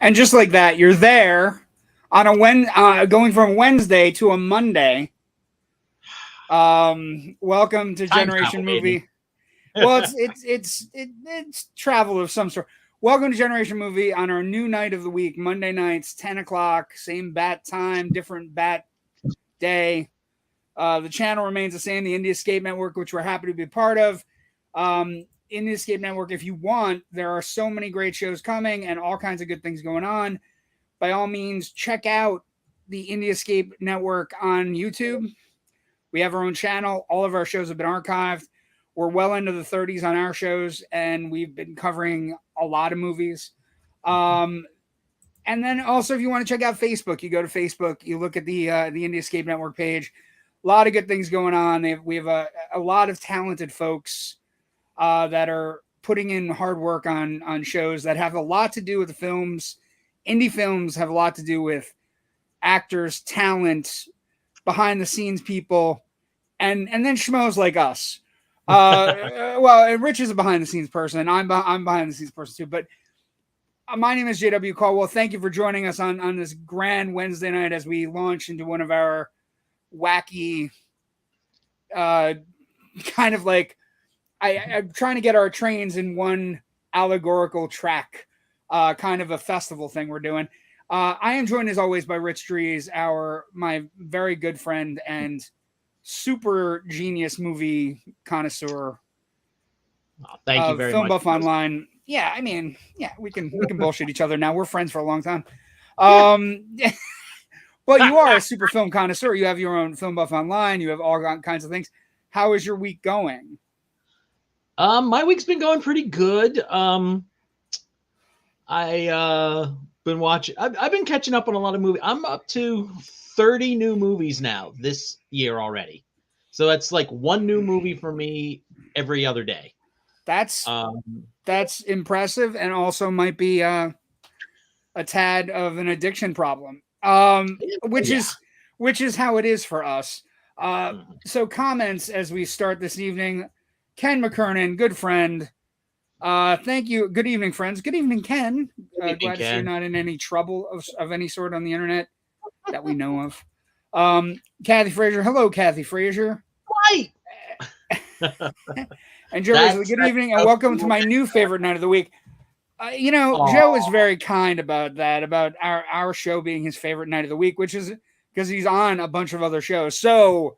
And just like that, you're there on going from Wednesday to a Monday. Welcome to Time Generation travel, Movie. Well, it's travel of some sort. Welcome to Generation Movie on our new night of the week, Monday nights, 10 o'clock, same bat time, different bat day. The channel remains the same, the Indie Escape Network, which we're happy to be part of. In the Escape Network, if you want, there are so many great shows coming and all kinds of good things going on. By all means, check out the Indie Escape Network on YouTube. We have our own channel. All of our shows have been archived. We're well into the 30s on our shows, and we've been covering a lot of movies. And then also, if you want to check out Facebook, you go to Facebook, you look at the Indie Escape Network page. A lot of good things going on. We have a lot of talented folks that are putting in hard work on shows that have a lot to do with the films. Indie films have a lot to do with actors, talent, behind the scenes people, and then schmoes like us. Well, Rich is a behind the scenes person. I'm behind the scenes person too. But my name is JW Colwell. Thank you for joining us on this grand Wednesday night as we launch into one of our wacky, kind of like I'm trying to get our trains in one allegorical track, kind of a festival thing we're doing. I am joined as always by Rich Drees, my very good friend and super genius movie connoisseur. Thank you very much. FilmBuff Online. Yeah, I mean, yeah, we can bullshit each other now. We're friends for a long time. But you are a super film connoisseur. You have your own FilmBuff Online. You have all kinds of things. How is your week going? My week's been going pretty good. I been watching. I've been catching up on a lot of movies. I'm up to 30 new movies now this year already. So that's like one new movie for me every other day. That's impressive, and also might be a tad of an addiction problem. Which is how it is for us. So comments as we start this evening. Ken McKernan, good friend. Thank you. Good evening, friends. Good evening, Ken. Glad to see you're not in any trouble of any sort on the internet that we know of. Kathy Frazier. Hello, Kathy Frazier. Hi. And Joe is good evening and welcome to my new favorite night of the week. Joe is very kind about that, about our show being his favorite night of the week, which is because he's on a bunch of other shows. So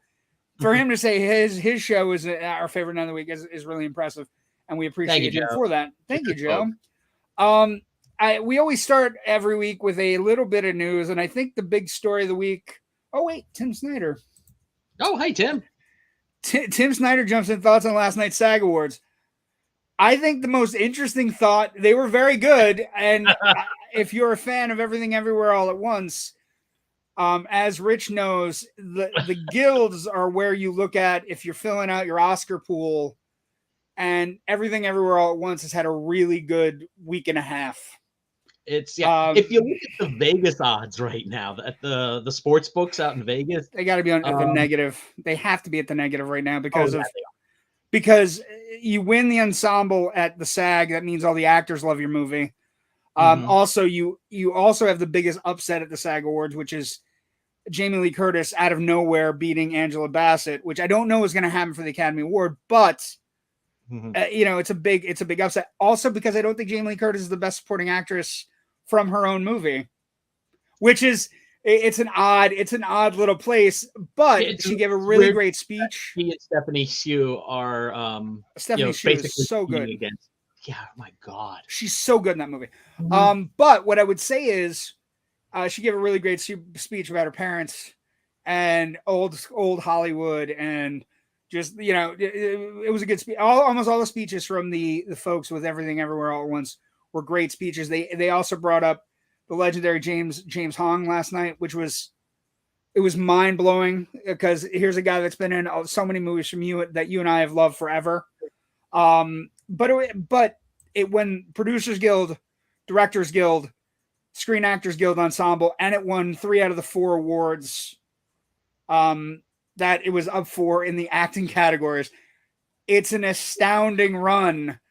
for him to say his show is our favorite night of the week is really impressive, and we appreciate him for that. Thank you, Joe. We always start every week with a little bit of news, and I think the big story of the week. Oh wait, Tim Snyder. Oh, hey Tim. Tim Snyder jumps in thoughts on last night's SAG Awards. I think the most interesting thought, they were very good. And if you're a fan of Everything Everywhere All at Once, as Rich knows, the guilds are where you look at if you're filling out your Oscar pool, and Everything Everywhere All at Once has had a really good week and a half. It's if you look at the Vegas odds right now, at the sports books out in Vegas, they got to be at the negative. They have to be at the negative right now because you win the ensemble at the SAG. That means all the actors love your movie. Also, you also have the biggest upset at the SAG Awards, which is Jamie Lee Curtis out of nowhere beating Angela Bassett, which I don't know is going to happen for the Academy Award, but it's a big upset. Also, because I don't think Jamie Lee Curtis is the best supporting actress from her own movie, which is it's an odd little place, but she gave a really great speech. She and Stephanie Hsu are Stephanie Hsu is so good. Yeah, my God, she's so good in that movie. But what I would say is, she gave a really great speech about her parents and old Hollywood, and just it was a good speech. Almost all the speeches from the folks with Everything Everywhere All at Once were great speeches. They also brought up the legendary James Hong last night, which was mind blowing because here's a guy that's been in so many movies from you that you and I have loved forever. But when Producers Guild, Directors Guild, Screen Actors Guild Ensemble, and it won 3 out of the 4 awards that it was up for in the acting categories. It's an astounding run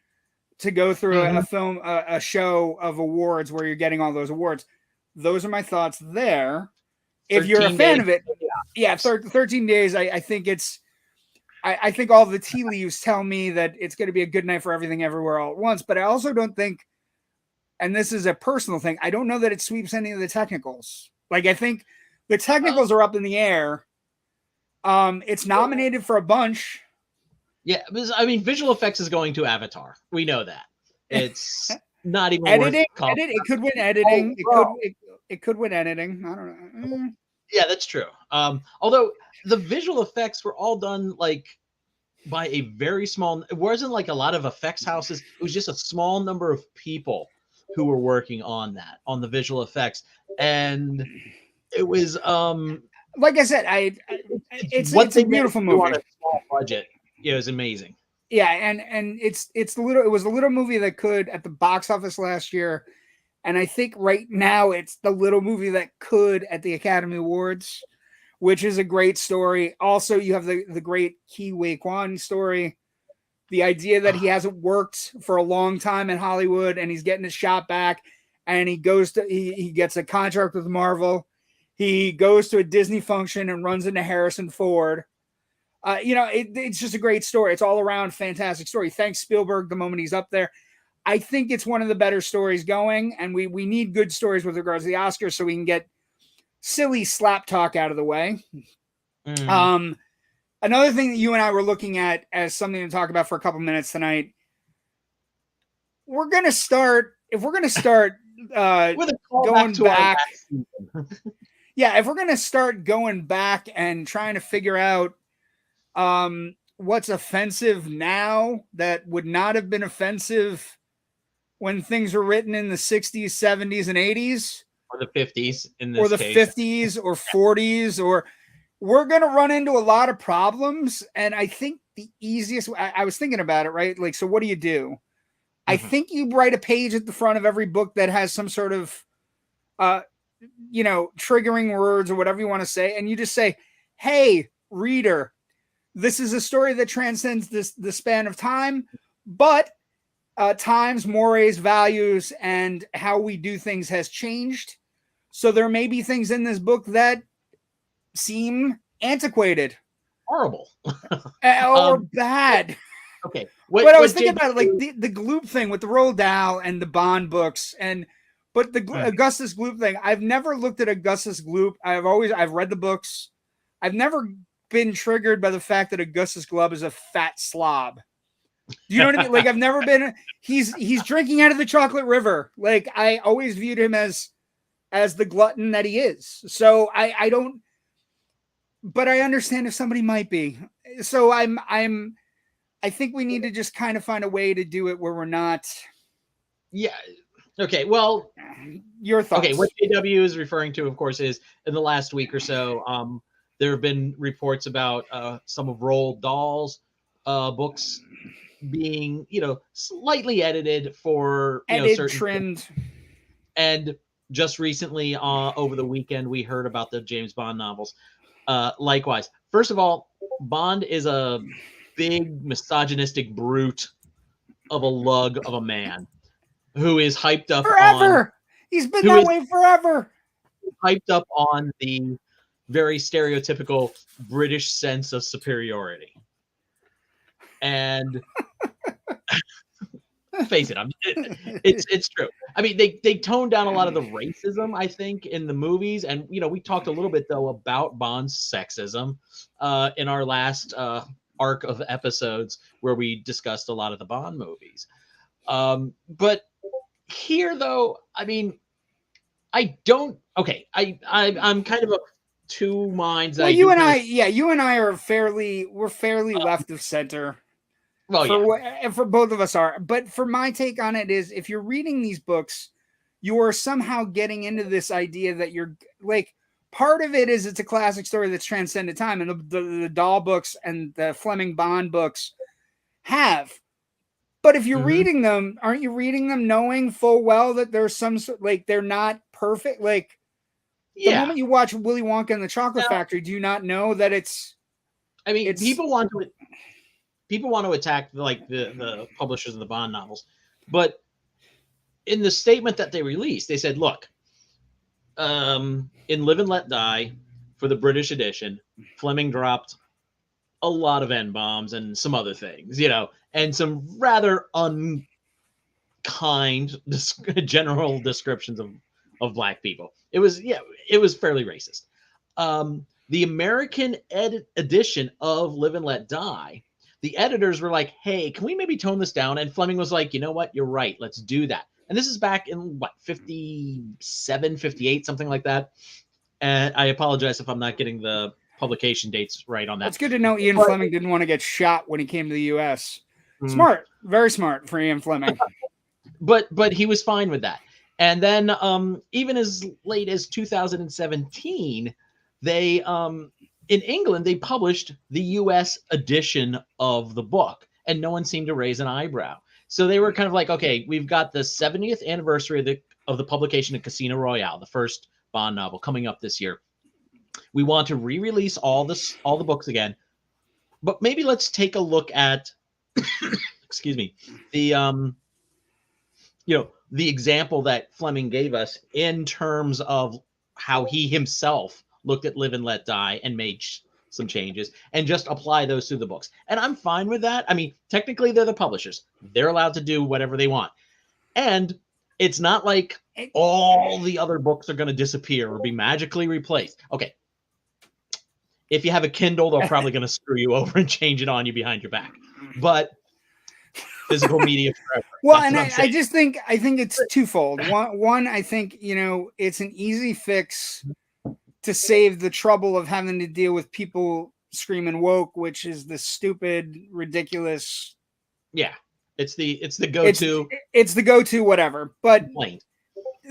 to go through a show of awards where you're getting all those awards. Those are my thoughts there. If you're a fan of it, yeah, 13 days. I think it's. I think all the tea leaves tell me that it's going to be a good night for Everything Everywhere All at Once. But I also don't think, and this is a personal thing, I don't know that it sweeps any of the technicals. Like, I think the technicals are up in the air. It's nominated for a bunch. Yeah, because, I mean, visual effects is going to Avatar. We know that. It's not even editing. worth It could win editing. It could win editing. I don't know. Yeah, that's true. Although the visual effects were all done like by a very small. It wasn't like a lot of effects houses. It was just a small number of people who were working on that, on the visual effects, and it was like I said, it's a beautiful movie on a small budget. It was amazing. Yeah, and it was a little movie that could at the box office last year. And I think right now it's the little movie that could at the Academy Awards, which is a great story. Also, you have the great Ke Huy Quan story. The idea that he hasn't worked for a long time in Hollywood and he's getting his shot back, and he gets a contract with Marvel. He goes to a Disney function and runs into Harrison Ford. It's just a great story. It's all around fantastic story. Thanks Spielberg the moment he's up there. I think it's one of the better stories going, and we need good stories with regards to the Oscars so we can get silly slap talk out of the way. Another thing that you and I were looking at as something to talk about for a couple minutes tonight, if we're going to start going back. Yeah, if we're going to start going back and trying to figure out what's offensive now that would not have been offensive when things were written in the 60s, 70s, and 80s. Or the 50s in this Or the case. 50s or 40s. Or we're going to run into a lot of problems. And I think the easiest, I was thinking about it, right? Like, so what do you do? Mm-hmm. I think you write a page at the front of every book that has some sort of, triggering words or whatever you want to say. And you just say, hey, reader, this is a story that transcends the span of time, but times, mores, values, and how we do things has changed. So there may be things in this book that seem antiquated, horrible, or bad. Okay, but I was thinking about it, like the Gloop thing with the Roald Dahl and the Bond books, but the Augustus Gloop thing. I've never looked at Augustus Gloop. I've read the books. I've never been triggered by the fact that Augustus Gloop is a fat slob. Do you know what I mean? Like, I've never been. He's drinking out of the chocolate river. Like, I always viewed him as the glutton that he is. So I don't. But I understand if somebody might be. So I think we need to just kind of find a way to do it where we're not. Yeah. Okay. Well, your thoughts. Okay. What JW is referring to, of course, is in the last week or so, there have been reports about some of Roald Dahl's books being, slightly edited for certain trimmed. And just recently, over the weekend, we heard about the James Bond novels. Likewise, first of all, Bond is a big misogynistic brute of a lug of a man who is hyped up forever. He's been that way forever. Hyped up on the very stereotypical British sense of superiority. And face it, it's true. I mean, they toned down a lot of the racism, I think, in the movies. And, we talked a little bit, though, about Bond's sexism in our last arc of episodes where we discussed a lot of the Bond movies. But here, though, I mean, I don't. Okay, I'm kind of of two minds. Well, you and I are fairly left of center. Well, and for both of us are. But for my take on it is, if you're reading these books, you are somehow getting into this idea that you're like, part of it is it's a classic story that's transcended time, and the Dahl books and the Fleming Bond books have. But if you're reading them, aren't you reading them knowing full well that there's some like they're not perfect? Like, the moment you watch Willy Wonka and the Chocolate Factory, do you not know that it's? I mean, people want to attack like the publishers of the Bond novels, But in the statement that they released, they said, look, in Live and Let Die for the British edition, Fleming dropped a lot of N-bombs and some other things, and some rather unkind general descriptions of black people. It was fairly racist. The American edition of Live and Let Die, the editors were like, hey, can we maybe tone this down? And Fleming was like, you know what? You're right. Let's do that. And this is back in 57, 58, something like that. And I apologize if I'm not getting the publication dates right on that. It's good to know Ian Fleming didn't want to get shot when he came to the U.S. Smart, very smart for Ian Fleming. But he was fine with that. And then even as late as 2017, they in England they published the U.S. edition of the book, and no one seemed to raise an eyebrow. So they were kind of like, okay, we've got the 70th anniversary of the publication of Casino Royale, the first Bond novel, coming up this year. We want to re-release all the books again, but maybe let's take a look at, excuse me, the the example that Fleming gave us in terms of how he himself looked at Live and Let Die and made some changes and just apply those to the books. And I'm fine with that. I mean, technically they're the publishers. They're allowed to do whatever they want. And it's not like all the other books are going to disappear or be magically replaced. Okay. If you have a Kindle, they're probably going to screw you over and change it on you behind your back. But physical media forever. Well, and I just think it's twofold. One, I think, it's an easy fix to save the trouble of having to deal with people screaming woke, which is the stupid, ridiculous. Yeah, it's the go-to. It's the go-to, whatever. But complaint.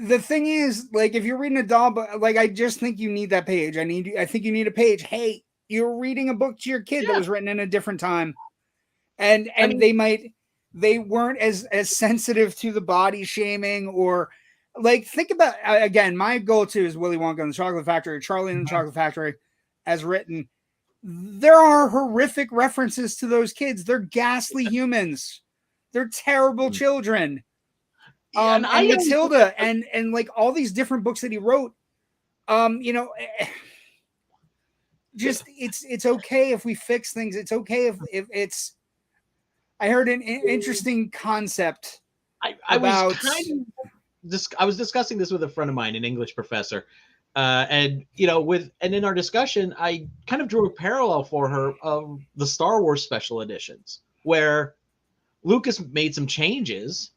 The thing is, like, if you're reading a doll book, like, I just think you need that page. I think you need a page. Hey, you're reading a book to your kid that was written in a different time, and they weren't as sensitive to the body shaming or. Like, think about, again, my go-to is Willy Wonka and the Chocolate Factory, Charlie and the Chocolate Factory, as written. There are horrific references to those kids. They're ghastly humans. They're terrible children. And Matilda and like all these different books that he wrote, just it's okay if we fix things. It's okay if it's. I heard an interesting concept. I was discussing this with a friend of mine, an English professor, and in our discussion, I kind of drew a parallel for her of the Star Wars special editions, where Lucas made some changes,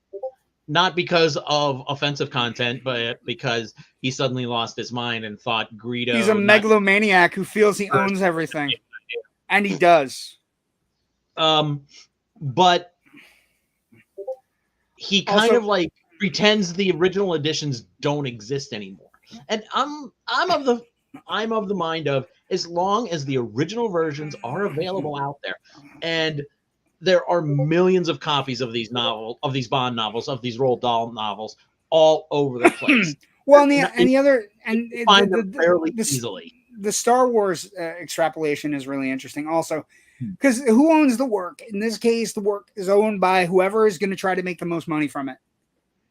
not because of offensive content, but because he suddenly lost his mind and thought Greedo. He's a megalomaniac who feels he owns everything, and he does. But he kind of like pretends the original editions don't exist anymore. And I'm of the mind of, as long as the original versions are available out there, and there are millions of copies of these novels, of these Bond novels, of these Roald Dahl novels all over the place. Well, find them fairly easily. The Star Wars extrapolation is really interesting also, because who owns the work? In this case, the work is owned by whoever is going to try to make the most money from it.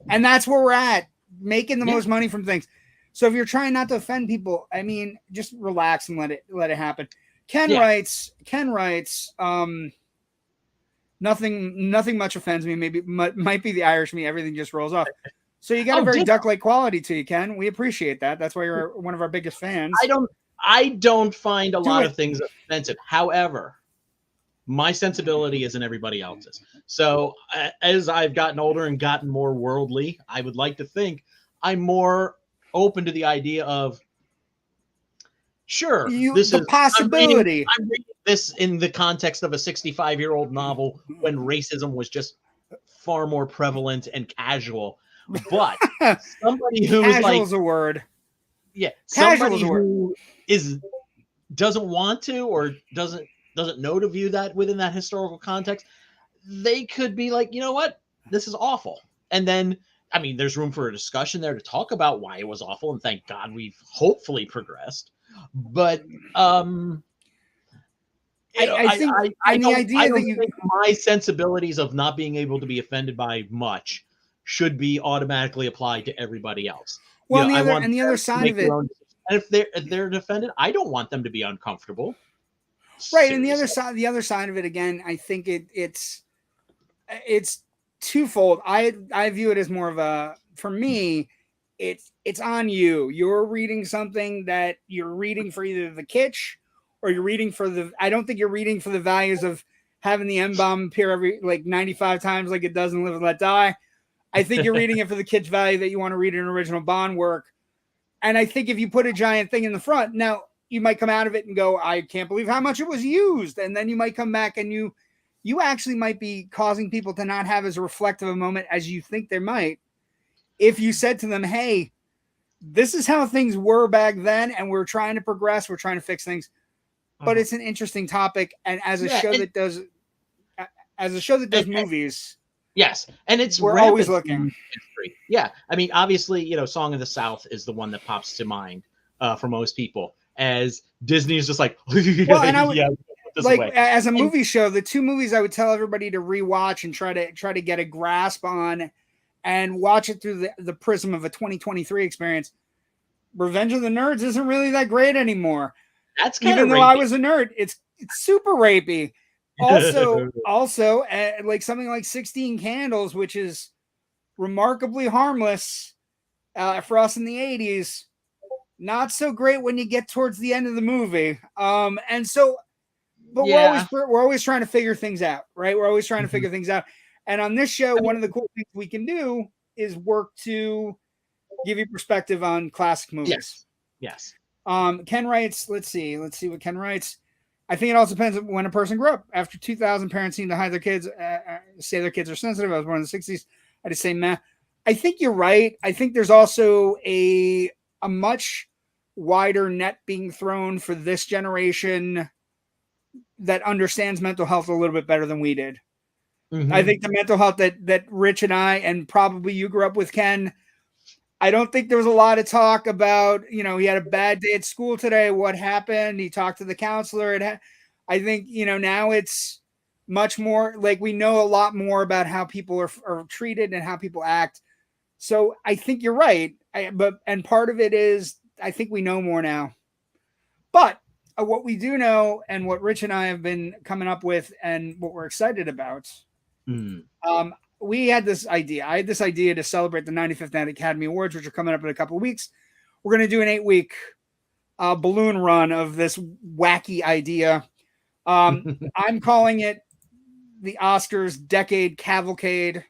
And that's where we're at, making the most money from things. So if you're trying not to offend people, I mean, just relax and let it happen. Ken writes, nothing much offends me. Maybe might be the Irish me. Everything just rolls off. So you got a very duck-like quality to you, Ken. We appreciate that. That's why you're one of our biggest fans. I don't find a lot of things offensive. However, my sensibility isn't everybody else's. So as I've gotten older and gotten more worldly, I would like to think I'm more open to the idea of, sure, this is possibility. I'm reading this in the context of a 65-year-old novel when racism was just far more prevalent and casual. But somebody who is like, casual is a word. Yeah, somebody who doesn't want to or doesn't know to view that within that historical context, they could be like, you know what, this is awful. And then, I mean, there's room for a discussion there to talk about why it was awful, and thank God we've hopefully progressed. But I think I the idea I don't that you think my sensibilities of not being able to be offended by much should be automatically applied to everybody else. well, I want and the them other to side make of their it, own decisions. And if they're offended, I don't want them to be uncomfortable. right? And Seriously. the other side of it again, I think it's twofold. I view it as more of a, for me, it's on you. You're reading something that you're reading for either the kitsch or you're reading for the. I don't think you're reading for the values of having the M-bomb appear every like 95 times like it does in Live and Let Die. I think you're reading it for the kitsch value that you want to read an original Bond work. And I think if you put a giant thing in the front, now you might come out of it and go, I can't believe how much it was used. And then you might come back and you actually might be causing people to not have as reflective a moment as you think they might. If you said to them, hey, this is how things were back then, and we're trying to progress, we're trying to fix things. But it's an interesting topic. And as a show that does movies, yes, and it's we're always looking. Yeah, I mean, obviously, Song of the South is the one that pops to mind for most people, as Disney is just like, well, and I would, like away. As a movie show, the two movies I would tell everybody to rewatch and try to get a grasp on, and watch it through the prism of a 2023 experience. Revenge of the Nerds isn't really that great anymore. That's kind even of though rapey. I was a nerd, it's super rapey. Also, like something like 16 Candles, which is remarkably harmless for us in the 80s, not so great when you get towards the end of the movie. And so, but we're always trying to figure things out, right? We're always trying to figure things out. And on this show, one of the cool things we can do is work to give you perspective on classic movies. Yes. Ken writes, let's see what Ken writes. I think it also depends on when a person grew up. After 2000, parents seem to hide their kids, say their kids are sensitive. I was born in the 60s. I just say, meh. I think you're right. I think there's also a much wider net being thrown for this generation that understands mental health a little bit better than we did. Mm-hmm. I think the mental health that Rich and I, and probably you grew up with, Ken, I don't think there was a lot of talk about, he had a bad day at school today. What happened? He talked to the counselor. I think, now it's much more like we know a lot more about how people are treated and how people act. So I think you're right. And part of it is, I think we know more now. But what we do know, and what Rich and I have been coming up with, and what we're excited about, we had this idea. I had this idea to celebrate the 95th Academy Awards, which are coming up in a couple of weeks. We're going to do an 8-week balloon run of this wacky idea. I'm calling it the Oscars Decade Cavalcade.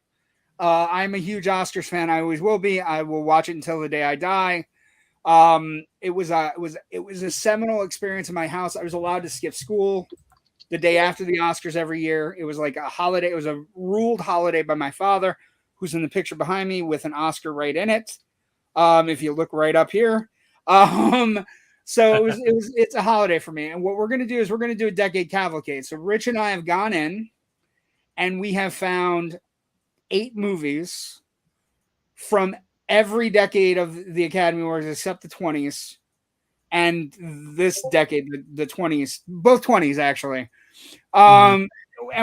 I'm a huge Oscars fan. I always will be. I will watch it until the day I die. It was a seminal experience in my house. I was allowed to skip school the day after the Oscars every year. It was like a holiday. It was a ruled holiday by my father, who's in the picture behind me with an Oscar right in it. If you look right up here. So it's a holiday for me. And what we're going to do is we're going to do a decade cavalcade. So Rich and I have gone in and we have found 8 movies from every decade of the Academy Awards except the 20s. And this decade, the 20s, both 20s actually. And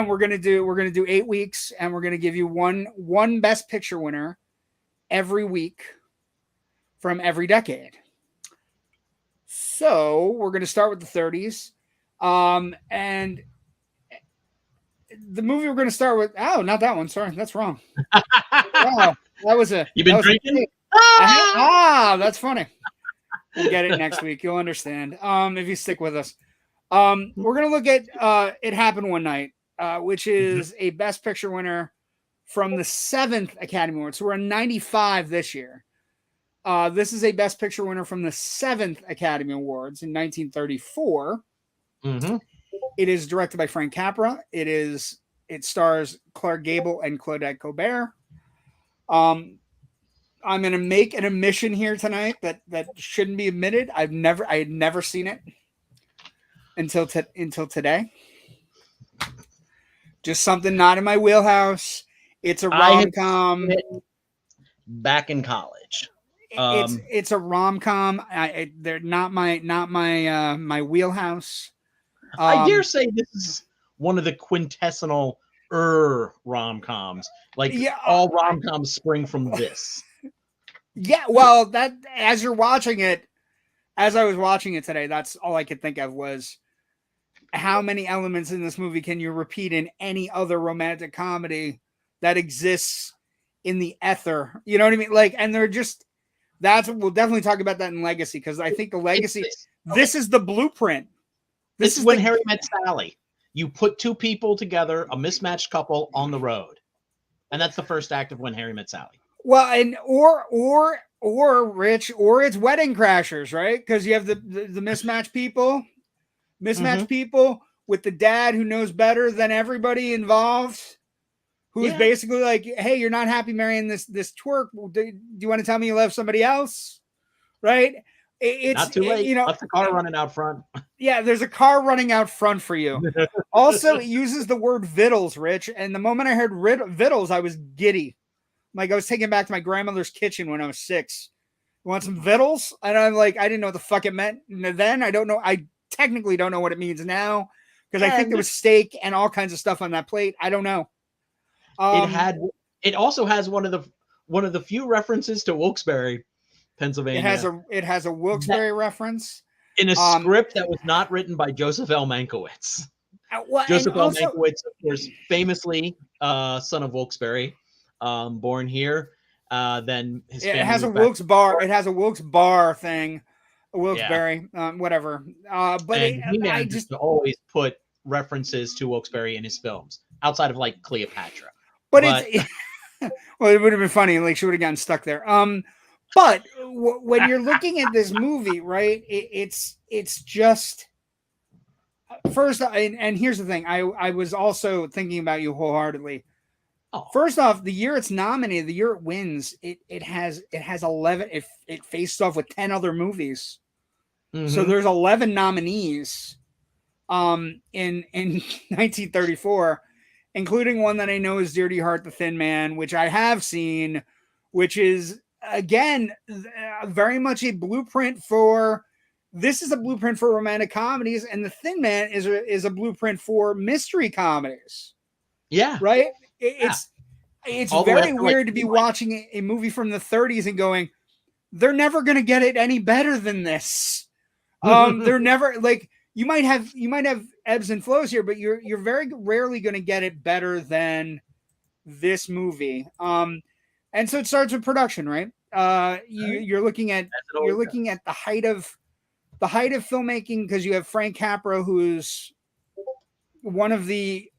we're gonna do 8 weeks, and we're gonna give you one Best Picture winner every week from every decade. So we're gonna start with the 30s, and the movie we're gonna start with. Oh, not that one. Sorry, that's wrong. Wow, that was a. You've been drinking? That's funny. We'll get it next week. You'll understand if you stick with us. We're going to look at It Happened One Night, which is a Best Picture winner from the 7th Academy Awards. So we're in 95 this year. This is a Best Picture winner from the 7th Academy Awards in 1934. It is directed by Frank Capra. It stars Clark Gable and Claudette Colbert. I'm going to make an admission here tonight that shouldn't be admitted. I had never seen it until today. Just something not in my wheelhouse. It's a rom-com. Back in college. It's a rom-com. They're not my wheelhouse. I dare say this is one of the quintessential rom-coms. Like Yeah, all rom-coms spring from this. Yeah, well, that as you're watching it, as I was watching it today, that's all I could think of was how many elements in this movie can you repeat in any other romantic comedy that exists in the ether? You know what I mean? Like, and they're just we'll definitely talk about that in Legacy, because I think the Legacy, this is the blueprint. This is when Harry Met Sally. You put two people together, a mismatched couple on the road, and that's the first act of When Harry Met Sally. Well, and or Rich, or it's Wedding Crashers, right? Because you have the mismatched people with the dad who knows better than everybody involved, who's basically like, "Hey, you're not happy marrying this twerp. Do you want to tell me you love somebody else?" Right? It's not too late. You know, left the car running out front. Yeah, there's a car running out front for you. Also, it uses the word vittles, Rich, and the moment I heard vittles, I was giddy. Like I was taken back to my grandmother's kitchen when I was 6. You want some vittles? And I'm like, I didn't know what the fuck it meant then. I don't know. I technically don't know what it means now, because I think there was steak and all kinds of stuff on that plate. I don't know. It also has one of the few references to Wilkes-Barre, Pennsylvania. It has a Wilkes-Barre reference in a script that was not written by Joseph L. Mankiewicz. Joseph L. Mankiewicz, of course, famously son of Wilkes-Barre, born here. Then his family has a Wilkes Bar. It has a Wilkes Bar thing, a Wilkes-Barre, whatever. But I just always put references to Wilkes-Barre in his films, outside of like Cleopatra. But it's well, it would have been funny. Like she would have gotten stuck there. But when you're looking at this movie, right? It's just first, and here's the thing. I was also thinking about you wholeheartedly. First off, the year it's nominated, the year it wins, it has 11. It faced off with 10 other movies, so there's 11 nominees, in 1934, including one that I know is Dear to Your Heart, The Thin Man, which I have seen, which is again very much a blueprint for. This is a blueprint for romantic comedies, and The Thin Man is a blueprint for mystery comedies. Yeah, right. It's very weird to be watching a movie from the 30s and going, they're never going to get it any better than this. They're never like you might have ebbs and flows here, but you're very rarely going to get it better than this movie. And so it starts with production, right? You're looking at the height of filmmaking, because you have Frank Capra, who's one of the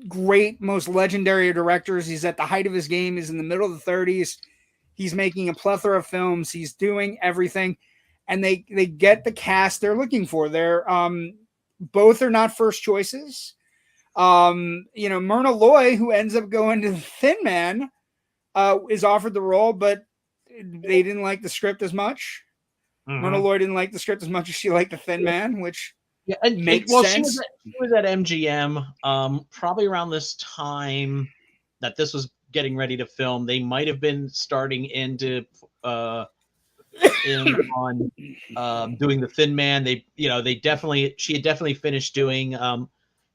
great, most legendary directors. He's at the height of his game. He's in the middle of the 30s. He's making a plethora of films. He's doing everything, and they get the cast they're looking for. They're both are not first choices. Myrna Loy, who ends up going to The Thin Man, is offered the role, but they didn't like the script as much. Myrna Loy didn't like the script as much as she liked The Thin Man, which makes sense. She was at MGM probably around this time that this was getting ready to film. They might have been starting on doing The Thin Man. She had definitely finished doing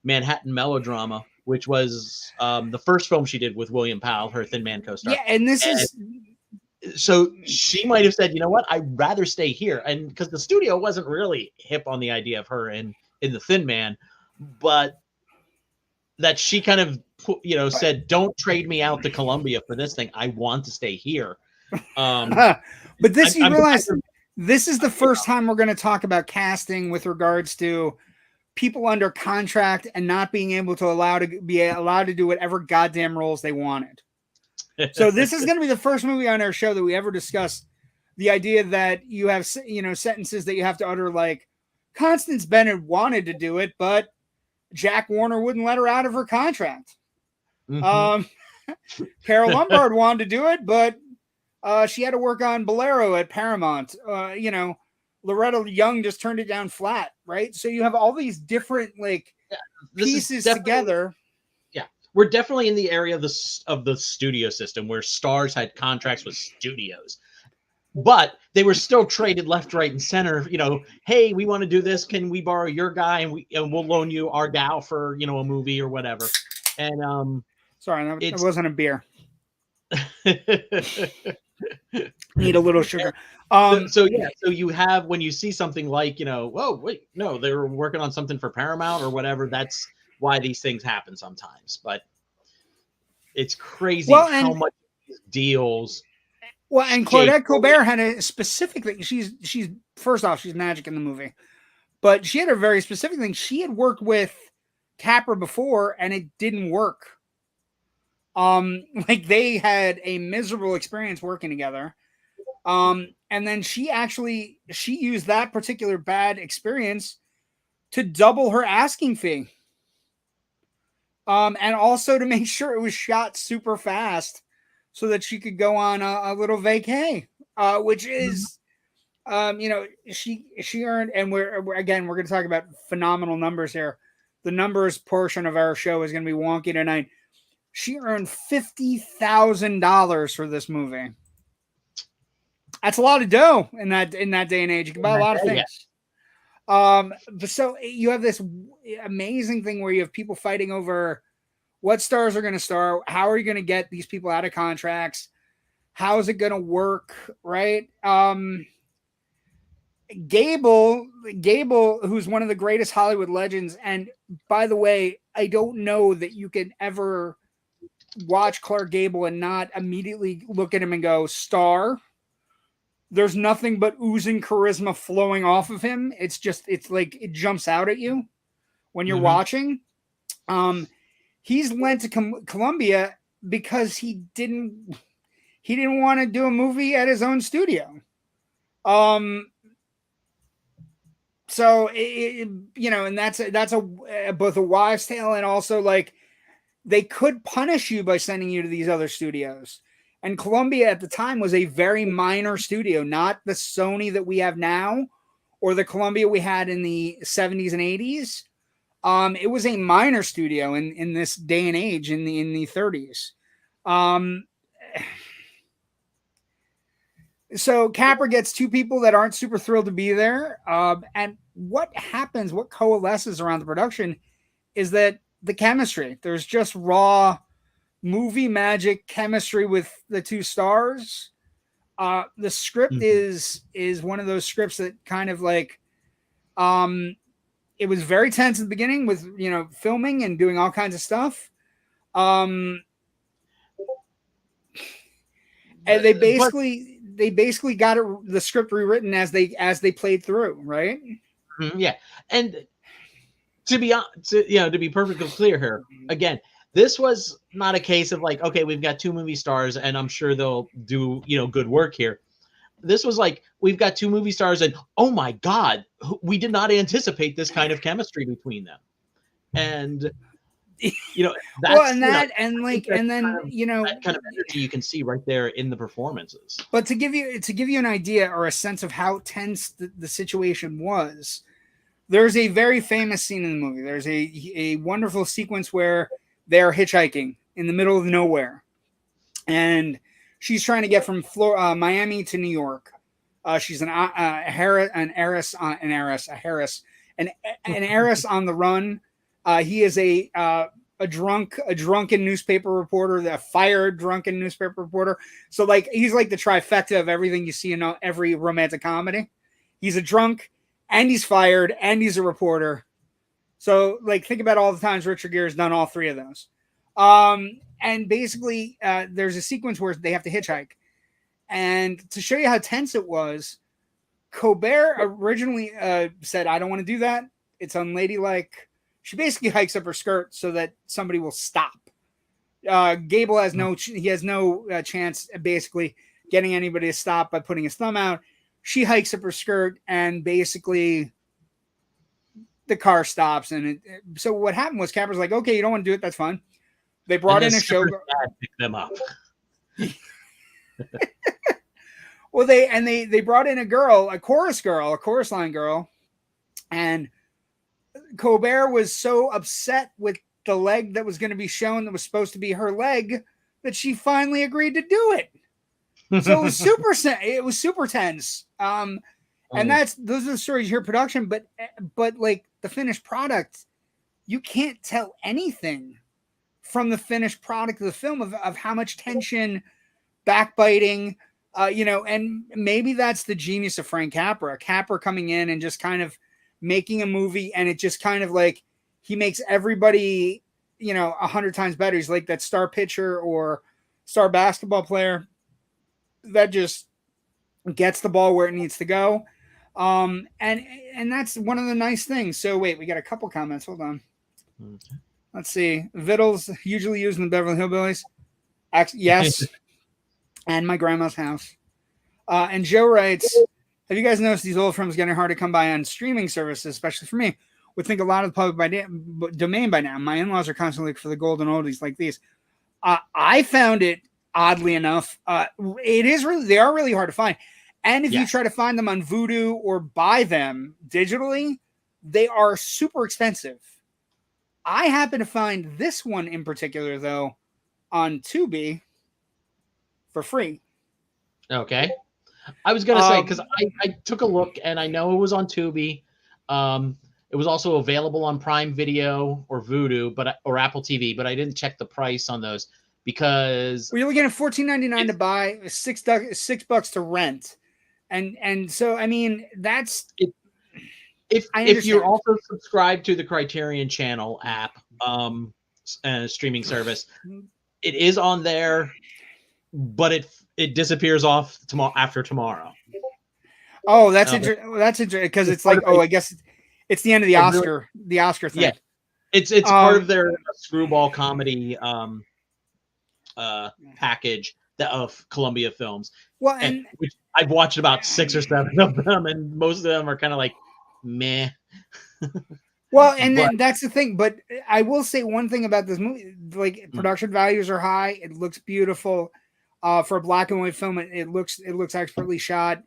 Manhattan Melodrama, which was the first film she did with William Powell, her Thin Man co-star. Yeah, and so she might have said, you know what, I'd rather stay here. And because the studio wasn't really hip on the idea of her in The Thin Man, but that she kind of said, don't trade me out to Columbia for this thing. I want to stay here. But this, you realize this is the first time we're going to talk about casting with regards to people under contract and not being able to be allowed to do whatever goddamn roles they wanted. So this is going to be the first movie on our show that we ever discussed the idea that you have, sentences that you have to utter, like Constance Bennett wanted to do it, but Jack Warner wouldn't let her out of her contract. Carol Lombard wanted to do it, but she had to work on Bolero at Paramount. Loretta Young just turned it down flat, right? So you have all these different pieces together. We're definitely in the area of the studio system where stars had contracts with studios. but they were still traded left, right, and center. Hey, we want to do this. Can we borrow your guy and we'll loan you our gal for a movie or whatever. And sorry, that it's wasn't a beer. Need a little sugar. So you have, when you see something like, whoa, wait, no, they were working on something for Paramount or whatever. That's why these things happen sometimes. But it's crazy how much deals. Well, and Claudette Colbert had a specific thing. She's first off, she's magic in the movie, but she had a very specific thing. She had worked with Capra before, and it didn't work. Like they had a miserable experience working together. And then she used that particular bad experience to double her asking fee. And also to make sure it was shot super fast so that she could go on a little vacay, which is, she earned, and we're going to talk about phenomenal numbers here. The numbers portion of our show is going to be wonky tonight. She earned $50,000 for this movie. That's a lot of dough in that day and age. You can buy a lot of things. But so you have this amazing thing where you have people fighting over what stars are going to star. How are you going to get these people out of contracts? How is it going to work? Right. Gable, who's one of the greatest Hollywood legends. And by the way, I don't know that you can ever watch Clark Gable and not immediately look at him and go, star. There's nothing but oozing charisma flowing off of him. It's like it jumps out at you when you're watching. He's lent to Columbia because he didn't want to do a movie at his own studio. So and that's both a wives' tale and also like they could punish you by sending you to these other studios. And Columbia at the time was a very minor studio, not the Sony that we have now or the Columbia we had in the 70s and 80s. It was a minor studio in this day and age in the 30s. So Capra gets two people that aren't super thrilled to be there. And what coalesces around the production is that the chemistry, there's just raw movie magic chemistry with the two stars. The script is one of those scripts that kind of like, it was very tense at the beginning with, filming and doing all kinds of stuff. And they basically got the script rewritten as they played through. Right. Yeah. And to be perfectly clear here, again, this was not a case of like, okay, we've got two movie stars and I'm sure they'll do, good work here. This was like, we've got two movie stars and, oh my God, we did not anticipate this kind of chemistry between them. And, that's, that kind of energy you can see right there in the performances. But to give you an idea or a sense of how tense the situation was, there's a very famous scene in the movie. There's a wonderful sequence where they're hitchhiking in the middle of nowhere. And she's trying to get from Miami to New York. She's an heiress on the run. He is a drunken newspaper reporter, the fired drunken newspaper reporter. So like he's like the trifecta of everything you see in every romantic comedy. He's a drunk, and he's fired, and he's a reporter. So like think about all the times Richard Gere has done all three of those. And basically there's a sequence where they have to hitchhike. And to show you how tense it was, Colbert originally said, I don't want to do that. It's unladylike. She basically hikes up her skirt so that somebody will stop. Gable has no chance of basically getting anybody to stop by putting his thumb out. She hikes up her skirt and basically the car stops. And so what happened was Capra's like, okay, you don't want to do it. That's fine. They brought in a show. Pick them up. Well, they brought in a chorus line girl. And Colbert was so upset with the leg that was going to be shown that was supposed to be her leg that she finally agreed to do it. So it was super tense. And those are the stories you hear production, but like the finished product, you can't tell anything from the finished product of the film of how much tension, backbiting, and maybe that's the genius of Frank Capra. Capra coming in and just kind of making a movie, and it just kind of like he makes everybody, 100 times better. He's like that star pitcher or star basketball player that just gets the ball where it needs to go. And that's one of the nice things. So wait, we got a couple comments. Hold on. Okay. Let's see. Vittles usually used in the Beverly Hillbillies. Yes. And my grandma's house. And Joe writes, have you guys noticed these old films getting hard to come by on streaming services, especially for me? Would think a lot of the public domain by now. My in-laws are constantly looking for the golden oldies like these. I found it, oddly enough, they are really hard to find. And if you try to find them on Vudu or buy them digitally, they are super expensive. I happen to find this one in particular, though, on Tubi for free. Okay. I was going to say, because I took a look, and I know it was on Tubi. It was also available on Prime Video or Vudu, or Apple TV, but I didn't check the price on those because you're looking at $14.99 to buy, $6 to rent, and so I mean that's if you're also subscribed to the Criterion Channel app, streaming service, it is on there, but it disappears off after tomorrow. Oh, that's interesting. That's interesting because it's like, I guess it's the end of the Oscar, the Oscar thing. Yeah, it's part of their screwball comedy package of Columbia Films. Well, and which I've watched about 6 or 7 of them, and most of them are kind of like meh. Well, and that's the thing. But I will say one thing about this movie: like production values are high. It looks beautiful. For a black and white film, it looks expertly shot.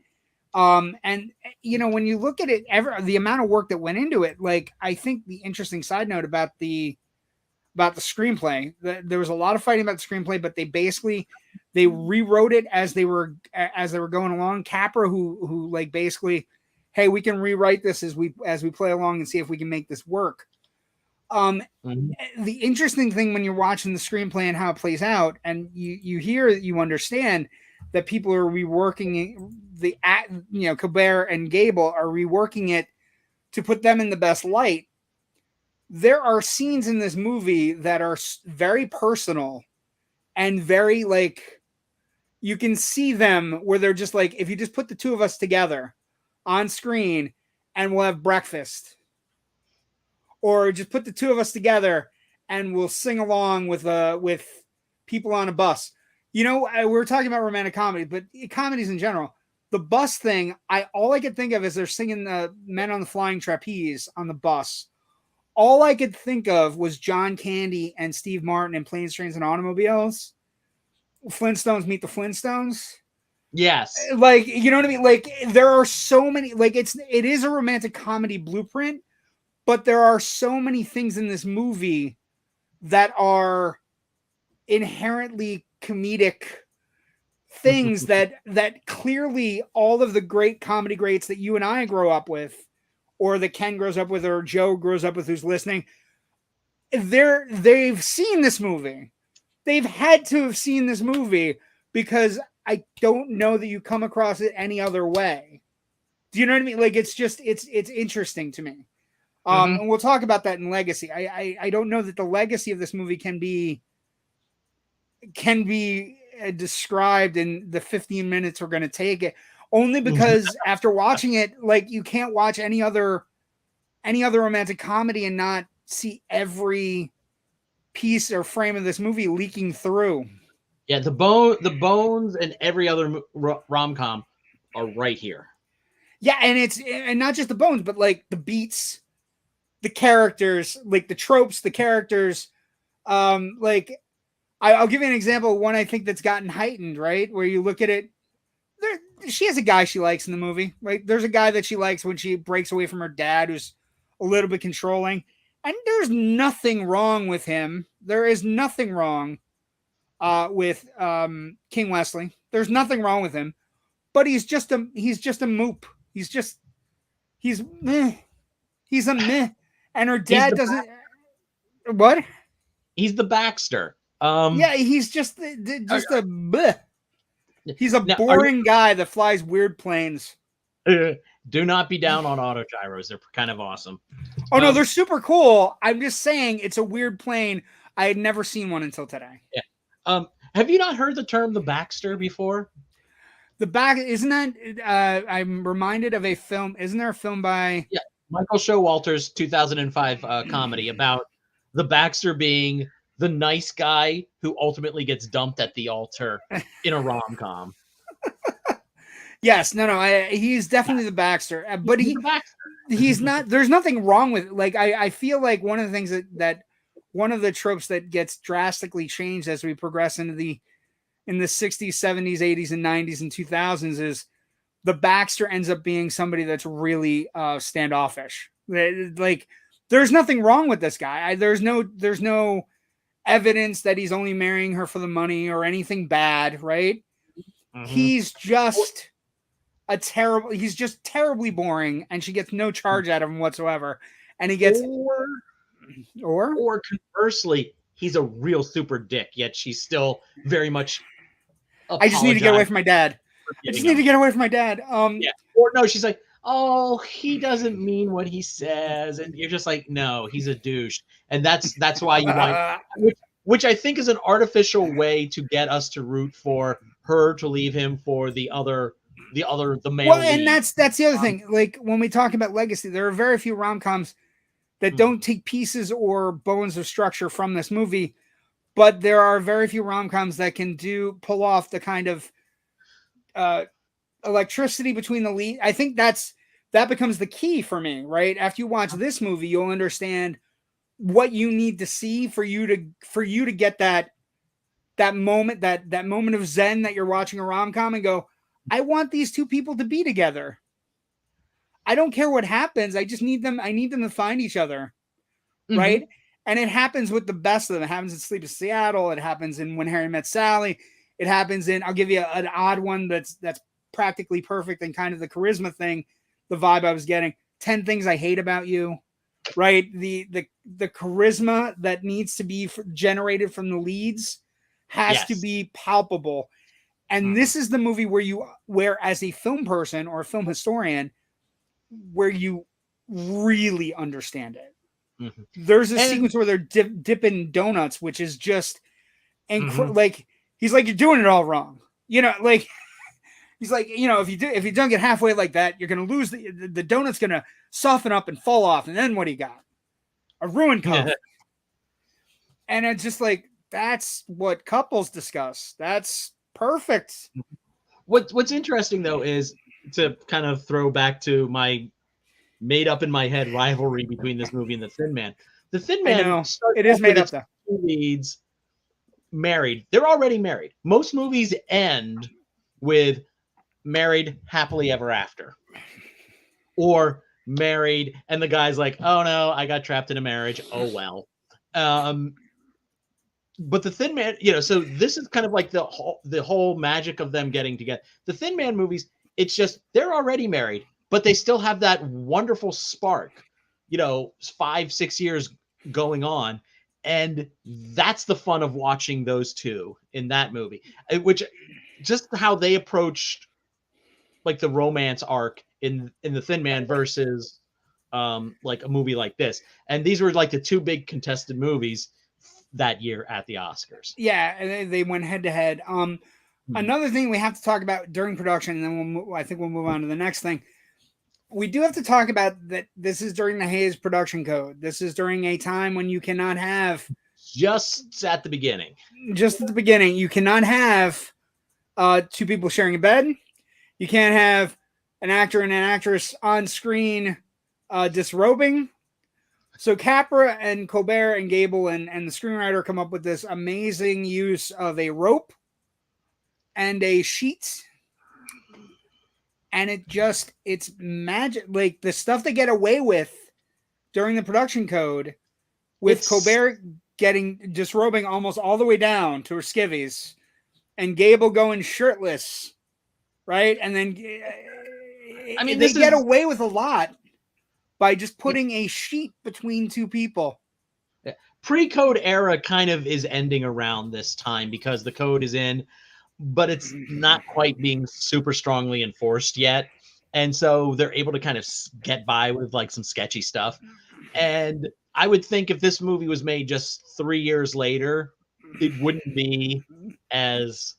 And when you look at it, the amount of work that went into it, like I think the interesting side note about the screenplay, there was a lot of fighting about the screenplay, but they rewrote it as they were going along. Capra, who like basically, hey, we can rewrite this as we play along and see if we can make this work. The interesting thing when you're watching the screenplay and how it plays out, and you understand that people are reworking Colbert and Gable are reworking it to put them in the best light. There are scenes in this movie that are very personal and very like, you can see them where they're just like, if you just put the two of us together on screen and we'll have breakfast, or just put the two of us together and we'll sing along with people on a bus. We were talking about romantic comedy, but comedies in general, the bus thing, all I could think of is they're singing the Men on the Flying Trapeze on the bus. All I could think of was John Candy and Steve Martin in Planes, Trains, and Automobiles. Flintstones Meet the Flintstones. Yes. Like, you know what I mean? Like, there are so many, like, it is a romantic comedy blueprint, but there are so many things in this movie that are inherently comedic things that clearly all of the great comedy greats that you and I grow up with, or that Ken grows up with, or Joe grows up with who's listening, they've seen this movie. They've had to have seen this movie, because I don't know that you come across it any other way. Do you know what I mean? Like, it's interesting to me. And we'll talk about that in Legacy. I don't know that the legacy of this movie can be described in the 15 minutes we're going to take it, only because after watching it, like, you can't watch any other romantic comedy and not see every piece or frame of this movie leaking through. Yeah, the bones and every other rom-com are right here. Yeah, and not just the bones, but like the beats, the characters, like the tropes, the characters. Like, I'll give you an example of one I think that's gotten heightened, right? Where you look at it, she has a guy she likes in the movie, right? There's a guy that she likes when she breaks away from her dad, who's a little bit controlling, and there's nothing wrong with him. There is nothing wrong with King Wesley. There's nothing wrong with him, but he's just a moop. He's meh. He's a meh. And her dad doesn't. What? He's the Baxter. Yeah, he's just a bleh. He's a boring guy that flies weird planes. Do not be down on autogyros. They're kind of awesome. Oh, no, they're super cool. I'm just saying it's a weird plane. I had never seen one until today. Yeah. Have you not heard the term the Baxter before? Isn't that, I'm reminded of a film. Isn't there a film by... Yeah, Michael Showalter's 2005 comedy about the Baxter being the nice guy who ultimately gets dumped at the altar in a rom-com. Yes, no, he's definitely the Baxter, but he's not. There's nothing wrong with it. Like I feel like one of the things that one of the tropes that gets drastically changed as we progress in the 60s, 70s, 80s, and 90s and 2000s is the Baxter ends up being somebody that's really standoffish. Like there's nothing wrong with this guy. There's no evidence that he's only marrying her for the money or anything bad, right? Mm-hmm. He's just terribly boring, and she gets no charge out of him whatsoever. And he gets or conversely, he's a real super dick, yet she's still very much I just need to get away from my dad. I just need to get away from my dad. Yeah. Or no, she's like, oh, he doesn't mean what he says, and you're just like, no, he's a douche. And that's why you want, which I think is an artificial way to get us to root for her to leave him for the male. Well, and that's the other thing. Like when we talk about legacy, there are very few rom-coms that don't take pieces or bones of structure from this movie, but there are very few rom-coms that can pull off the kind of electricity between the lead. I think that becomes the key for me, right? After you watch this movie, you'll understand what you need to see for you to get that moment, that moment of zen that you're watching a rom-com and go, I want these two people to be together. I don't care what happens. I need them to find each other. Mm-hmm. Right. And it happens with the best of them. It happens in Sleep in Seattle. It happens in When Harry Met Sally. It happens in, I'll give you an odd one that's practically perfect and kind of the charisma thing, the vibe I was getting. 10 Things I Hate About You. Right. The charisma that needs to be generated from the leads has to be palpable. And this is the movie where as a film person or a film historian, where you really understand it. Mm-hmm. There's a sequence where they're dipping donuts, which is just like, he's like, you're doing it all wrong. You know, like he's like, you know, if you don't get halfway like that, you're going to lose the donut's going to soften up and fall off. And then what do you got? A ruined cup. And it's just like, that's what couples discuss. That's perfect. What's interesting though is to kind of throw back to my made up in my head rivalry between this movie and The Thin Man. The Thin Man, it is made up though. Leads married. They're already married. Most movies end with married happily ever after, or married and the guy's like, oh no, I got trapped in a marriage. Oh well. But The Thin Man, you know, so this is kind of like the whole magic of them getting together. The Thin Man movies, it's just they're already married, but they still have that wonderful spark, you know, 5-6 years going on. And that's the fun of watching those two in that movie, which just how they approached like the romance arc in The Thin Man versus like a movie like this. And these were like the two big contested movies that year at the Oscars. Yeah, they went head to head. Another thing we have to talk about during production, and then I think we'll move on to the next thing. We do have to talk about that this is during the Hays production code. This is during a time when you cannot have... Just at the beginning. Just at the beginning. You cannot have two people sharing a bed. You can't have an actor and an actress on screen disrobing. So Capra and Colbert and Gable and the screenwriter come up with this amazing use of a rope and a sheet. And it's magic. Like the stuff they get away with during the production code with Colbert getting disrobing almost all the way down to her skivvies and Gable going shirtless, right? And then I mean, they get away with a lot by just putting a sheet between two people. Pre-code era kind of is ending around this time because the code is in, but it's not quite being super strongly enforced yet. And so they're able to kind of get by with like some sketchy stuff. And I would think if this movie was made just 3 years later, it wouldn't be as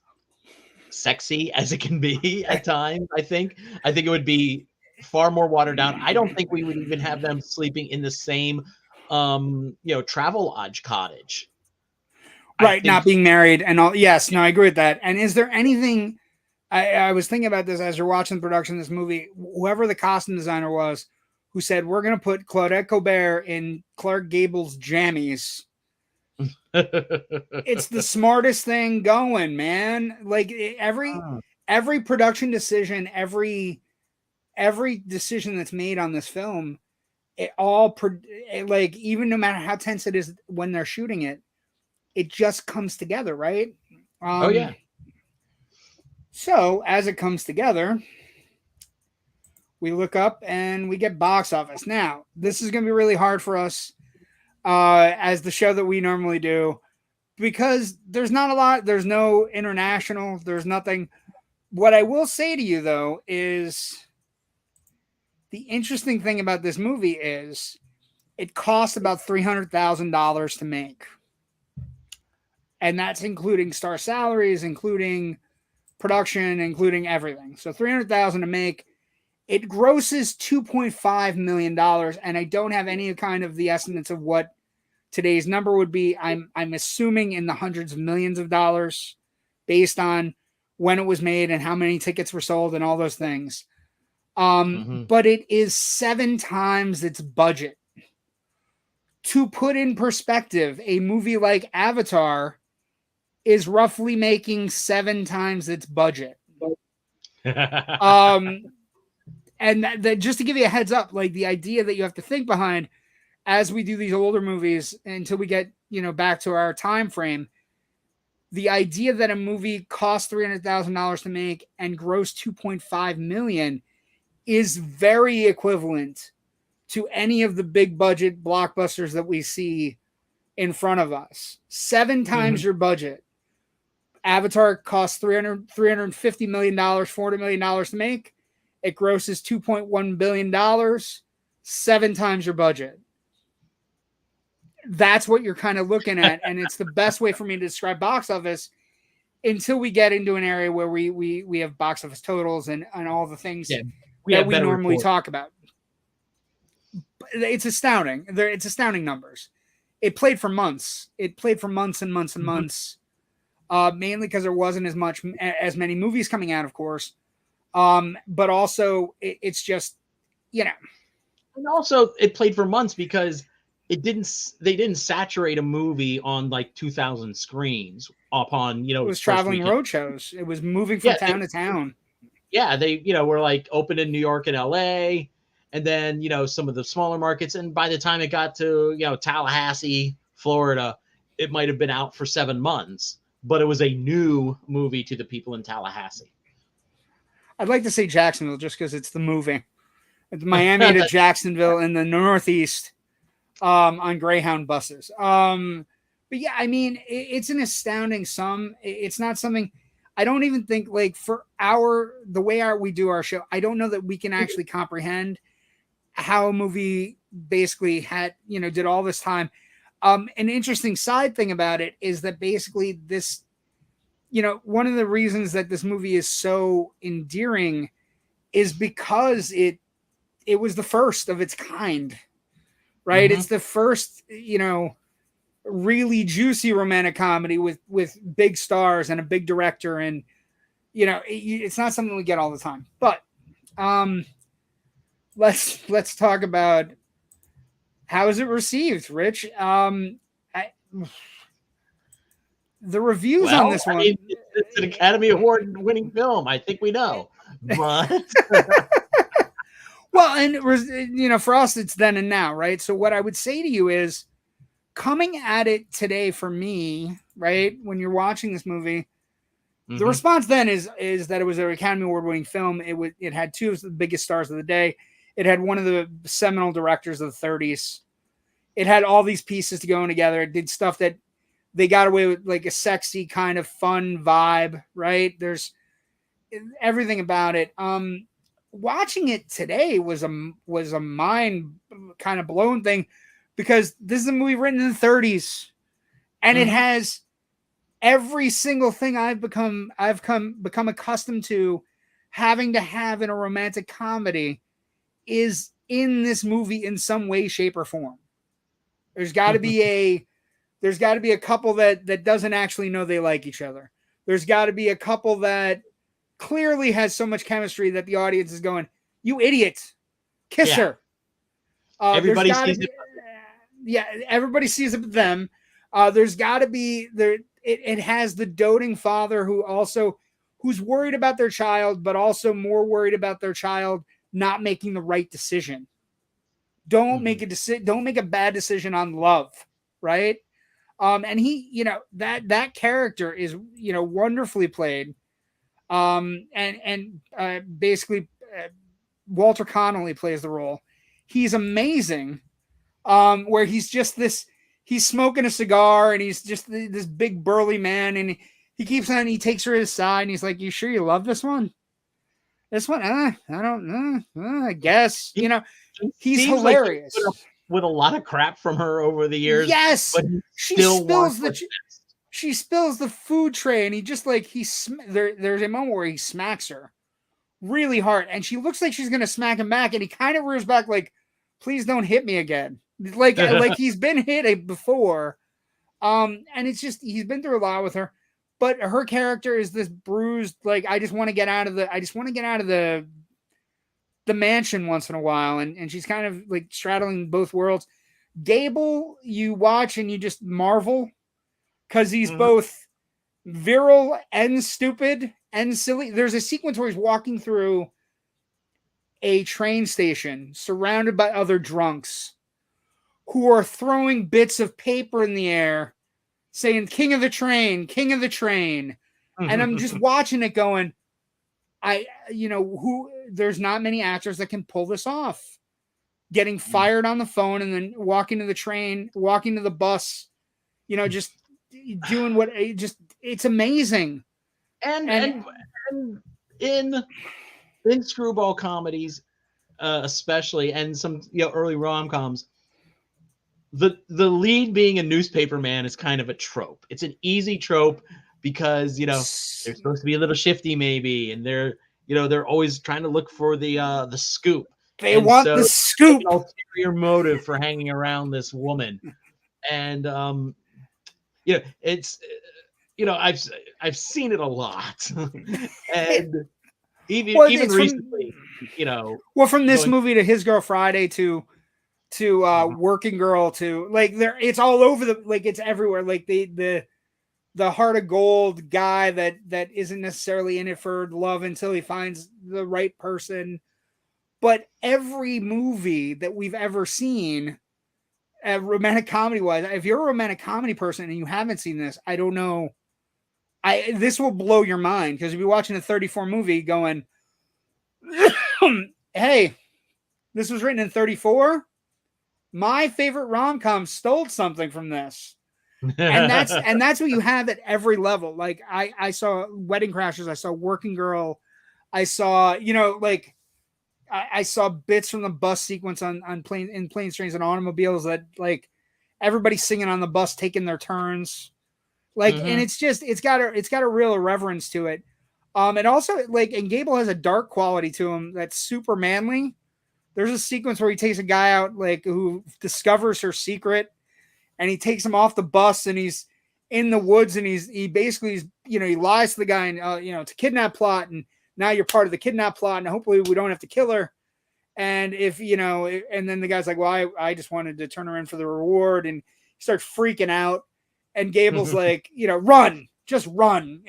sexy as it can be at times. I think it would be far more watered down. I don't think we would even have them sleeping in the same travel lodge cottage. Right, not being married and all. Yes, no, I agree with that. And is there anything, I was thinking about this as you're watching the production of this movie, whoever the costume designer was, who said, we're going to put Claudette Colbert in Clark Gable's jammies. It's the smartest thing going, man. Like every production decision, every decision that's made on this film, like, even no matter how tense it is when they're shooting it, it just comes together, right? Oh yeah. So as it comes together, we look up and we get box office. Now, this is going to be really hard for us as the show that we normally do, because there's not a lot. There's no international. There's nothing. What I will say to you, though, is the interesting thing about this movie is it cost about $300,000 to make. And that's including star salaries, including production, including everything. So $300,000 to make. It grosses $2.5 million, and I don't have any kind of the estimates of what today's number would be. I'm assuming in the hundreds of millions of dollars based on when it was made and how many tickets were sold and all those things. But it is 7 times its budget. To put in perspective, a movie like Avatar is roughly making 7 times its budget. And that just to give you a heads up, like the idea that you have to think behind as we do these older movies until we get, back to our time frame, the idea that a movie costs $300,000 to make and gross 2.5 million is very equivalent to any of the big budget blockbusters that we see in front of us. 7 times your budget. Avatar costs $350 million, $400 million to make. It grosses $2.1 billion, 7 times your budget. That's what you're kind of looking at. And it's the best way for me to describe box office until we get into an area where we have box office totals and all the things that we normally talk about. It's astounding. It's astounding numbers. It played for months. It played for months and months and months. Mainly because there wasn't as many movies coming out, of course. But also it's just, and also it played for months because they didn't saturate a movie on like 2,000 screens upon, it was traveling road shows. It was moving from town to town. Yeah. They, were like open in New York and LA and then, some of the smaller markets. And by the time it got to, Tallahassee, Florida, it might've been out for 7 months, but it was a new movie to the people in Tallahassee. I'd like to say Jacksonville just because it's the movie. It's Miami to Jacksonville in the Northeast on Greyhound buses. But yeah, I mean, it's an astounding sum. It's not something I don't even think like for the way we do our show. I don't know that we can actually comprehend how a movie basically had, did all this time. An interesting side thing about it is that basically this, one of the reasons that this movie is so endearing is because it was the first of its kind, right? It's the first, really juicy romantic comedy with big stars and a big director. And, it's not something we get all the time, but let's talk about how is it received, Rich? The reviews on this one. It's an Academy Award winning film. I think we know. But well, and for us, it's then and now, right? So what I would say to you is coming at it today for me, right? When you're watching this movie, The response then is that it was an Academy Award winning film. It had two of the biggest stars of the day. It had one of the seminal directors of the 30s. It had all these pieces to go together. It did stuff that they got away with, like a sexy kind of fun vibe, right? There's everything about it. Watching it today was a mind kind of blown thing, because this is a movie written in the 30s, and it has every single thing I've become accustomed to having to have in a romantic comedy is in this movie in some way, shape, or form. There's got to be a couple that doesn't actually know they like each other. There's got to be a couple that clearly has so much chemistry that the audience is going, "You idiot, kiss her." Everybody sees it. Yeah, everybody sees it with them. There's got to be there. It has the doting father who's worried about their child, but also more worried about their child not making the right decision. Don't make a bad decision on love, right? And he, that character is, wonderfully played. Basically, Walter Connolly plays the role. He's amazing. Where he's just he's smoking a cigar, and he's just this big burly man, and he takes her to his side, and he's like, "You sure you love this one? This one? I don't know. I guess." He's hilarious. Like with a lot of crap from her over the years. Yes, but she spills the food tray, and he just there's a moment where he smacks her really hard, and she looks like she's gonna smack him back, and he kind of rears back like, "Please don't hit me again." Like he's been hit before. And it's just, he's been through a lot with her, but her character is this bruised, like, I just want to get out of the mansion once in a while. And she's kind of like straddling both worlds. Gable, you watch and you just marvel, because he's both virile and stupid and silly. There's a sequence where he's walking through a train station surrounded by other drunks who are throwing bits of paper in the air saying, "King of the train, king of the train." And I'm just watching it going, there's not many actors that can pull this off. Getting fired on the phone and then walking to the train, walking to the bus, just doing it's amazing. And in screwball comedies, especially, and some early rom-coms, the lead being a newspaper man is kind of a trope. It's an easy trope because they're supposed to be a little shifty maybe, and they're always trying to look for the scoop. They want the scoop. An ulterior motive for hanging around this woman, and it's I've seen it a lot, and even recently, from this movie to His Girl Friday to Working Girl to it's all over it's everywhere. Like the heart of gold guy that isn't necessarily in it for love until he finds the right person. But every movie that we've ever seen, romantic comedy wise, if you're a romantic comedy person and you haven't seen this, I don't know. This will blow your mind, because you'll be watching a 34 movie going, "Hey, this was written in 34. My favorite rom-com stole something from this." And that's what you have at every level. Like I saw Wedding Crashers, I saw Working Girl, I saw, I saw bits from the bus sequence on Planes, Trains, and Automobiles that everybody's singing on the bus, taking their turns. And it's got a real irreverence to it. And also and Gable has a dark quality to him that's super manly. There's a sequence where he takes a guy out who discovers her secret, and he takes him off the bus, and he's in the woods, and he basically he lies to the guy, and it's a kidnap plot, and now you're part of the kidnap plot, and hopefully we don't have to kill her. And and then the guy's like, "Well, I just wanted to turn her in for the reward," and he starts freaking out. And Gable's like, "Run, just run."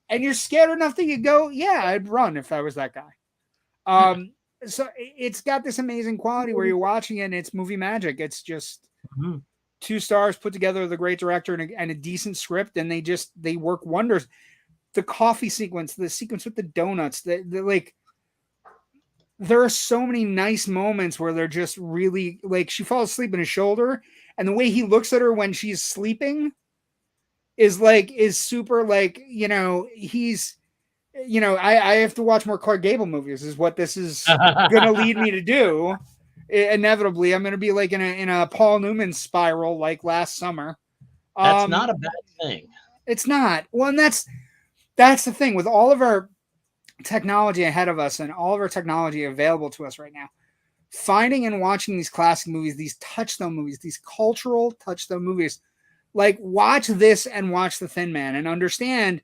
And you're scared enough that you go, "Yeah, I'd run if I was that guy." So it's got this amazing quality where you're watching it and it's movie magic. It's just 2 stars put together with a great director and a decent script, and they work wonders. the coffee sequence, the sequence with the donuts, the like, there are so many nice moments where they're just really like, she falls asleep in his shoulder, and the way he looks at her when she's sleeping is super like, you know, he's, you know, I have to watch more Clark Gable movies is what this is going to lead me to do. Inevitably, I'm going to be like in a Paul Newman spiral like last summer. That's not a bad thing. It's not. Well, and that's the thing with all of our technology ahead of us and all of our technology available to us right now. Finding and watching these classic movies, these touchstone movies, these cultural touchstone movies, like watch this and watch The Thin Man and understand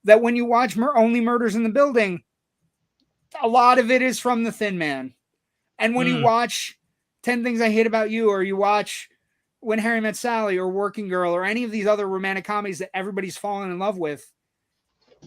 that when you watch Only Murders in the Building, a lot of it is from The Thin Man. And when you watch 10 Things I Hate About You, or you watch When Harry Met Sally, or Working Girl, or any of these other romantic comedies that everybody's fallen in love with,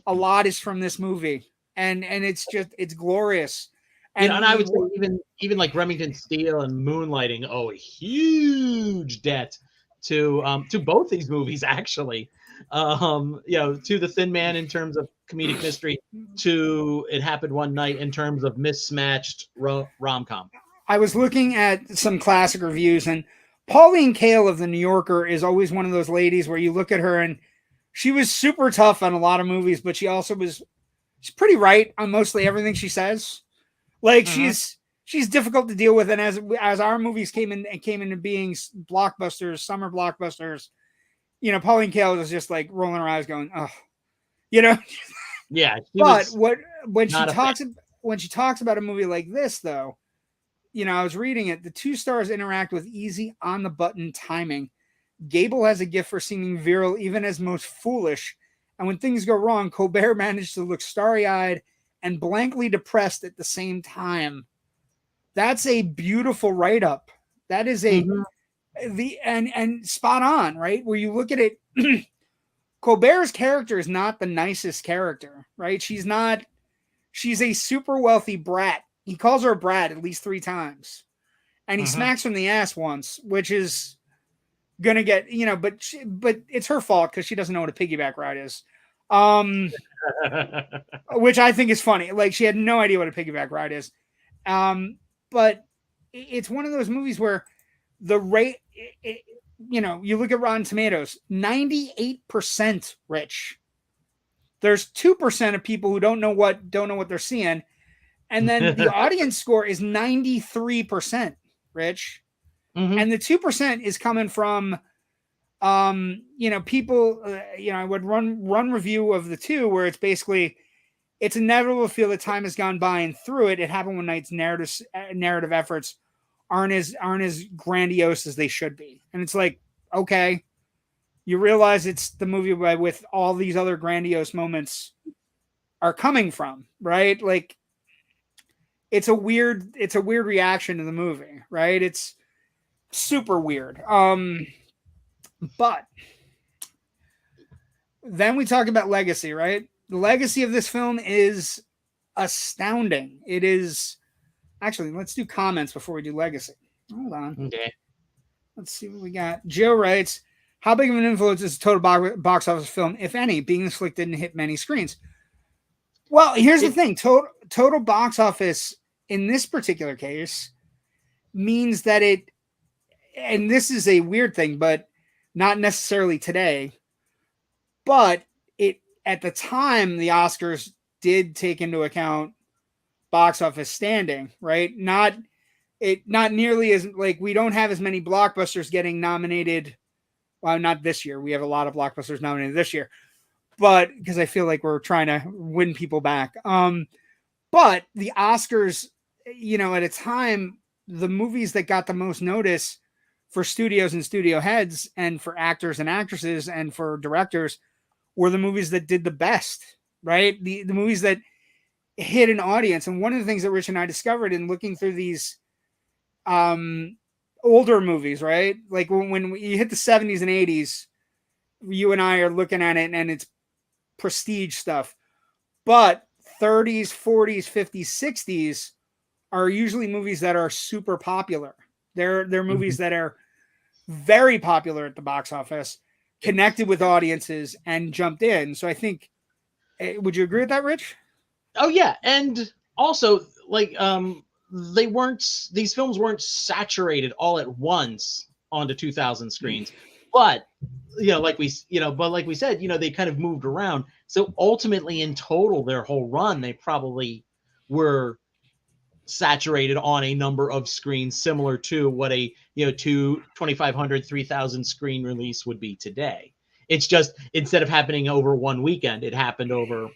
a lot is from this movie. And it's glorious. And, and I would say even like Remington Steele and Moonlighting owe a huge debt to both these movies, actually. You know, to The Thin Man in terms of comedic mystery, to It Happened One Night in terms of mismatched rom-com. I was looking at some classic reviews, and Pauline Kael of The New Yorker is always one of those ladies where you look at her and she was super tough on a lot of movies, but she also she's pretty right on mostly everything she says. Like she's difficult to deal with. And as our movies came into being blockbusters, summer blockbusters, you know, Pauline Kael was just like rolling her eyes going, oh, you know? Yeah. But when she talks about a movie like this, though, you know, I was reading it, the two stars interact with easy on the button timing. Gable has a gift for seeming virile, even as most foolish. And when things go wrong, Colbert managed to look starry-eyed and blankly depressed at the same time. That's a beautiful write-up. That is and spot on, right? Where you look at it, Colbert's character is not the nicest character, right? She's a super wealthy brat. He calls her a brat at least 3 times. And he smacks her in the ass once, which is gonna get, you know, but it's her fault because she doesn't know what a piggyback ride is. Which I think is funny. Like, she had no idea what a piggyback ride is. But it's one of those movies where the rate, you know, you look at Rotten Tomatoes, 98% Rich. There's 2% of people who don't know what they're seeing. And then the audience score is 93%, Rich. And the 2% is coming from, you know, people, you know, I would run review of the 2 where it's basically, it's inevitable to feel that time has gone by, and through it Happened One Night's narrative efforts aren't as grandiose as they should be. And it's like, okay, you realize it's the movie with all these other grandiose moments are coming from, right? Like, it's a weird reaction to the movie, right? It's super weird. But then we talk about legacy, right? The legacy of this film is astounding. It is actually, let's do comments before we do legacy. Hold on. Okay. Let's see what we got. Joe writes, how big of an influence is a total box office film, if any, being this flick didn't hit many screens? Well, here's the thing. Total box office in this particular case means that it, and this is a weird thing, but not necessarily today, but it, at the time, the Oscars did take into account box office standing, right? Not nearly as, like, we don't have as many blockbusters getting nominated. Well, not this year. We have a lot of blockbusters nominated this year, but because I feel like we're trying to win people back. But the Oscars, you know, at a time, the movies that got the most notice for studios and studio heads and for actors and actresses and for directors were the movies that did the best, right? The movies that hit an audience. And one of the things that Rich and I discovered in looking through these older movies, right? Like when you hit the 70s and 80s, you and I are looking at it and it's prestige stuff. But 30s, 40s, 50s, 60s are usually movies that are super popular. They're movies that are very popular at the box office, connected with audiences, and jumped in. So I think Would you agree with that, Rich? Oh yeah, and also like these films weren't saturated all at once onto 2000 screens, but like we said, they kind of moved around. So ultimately, in total, their whole run, they probably were saturated on a number of screens similar to what a 2,500, 3,000 screen release would be today. It's just instead of happening over one weekend, it happened over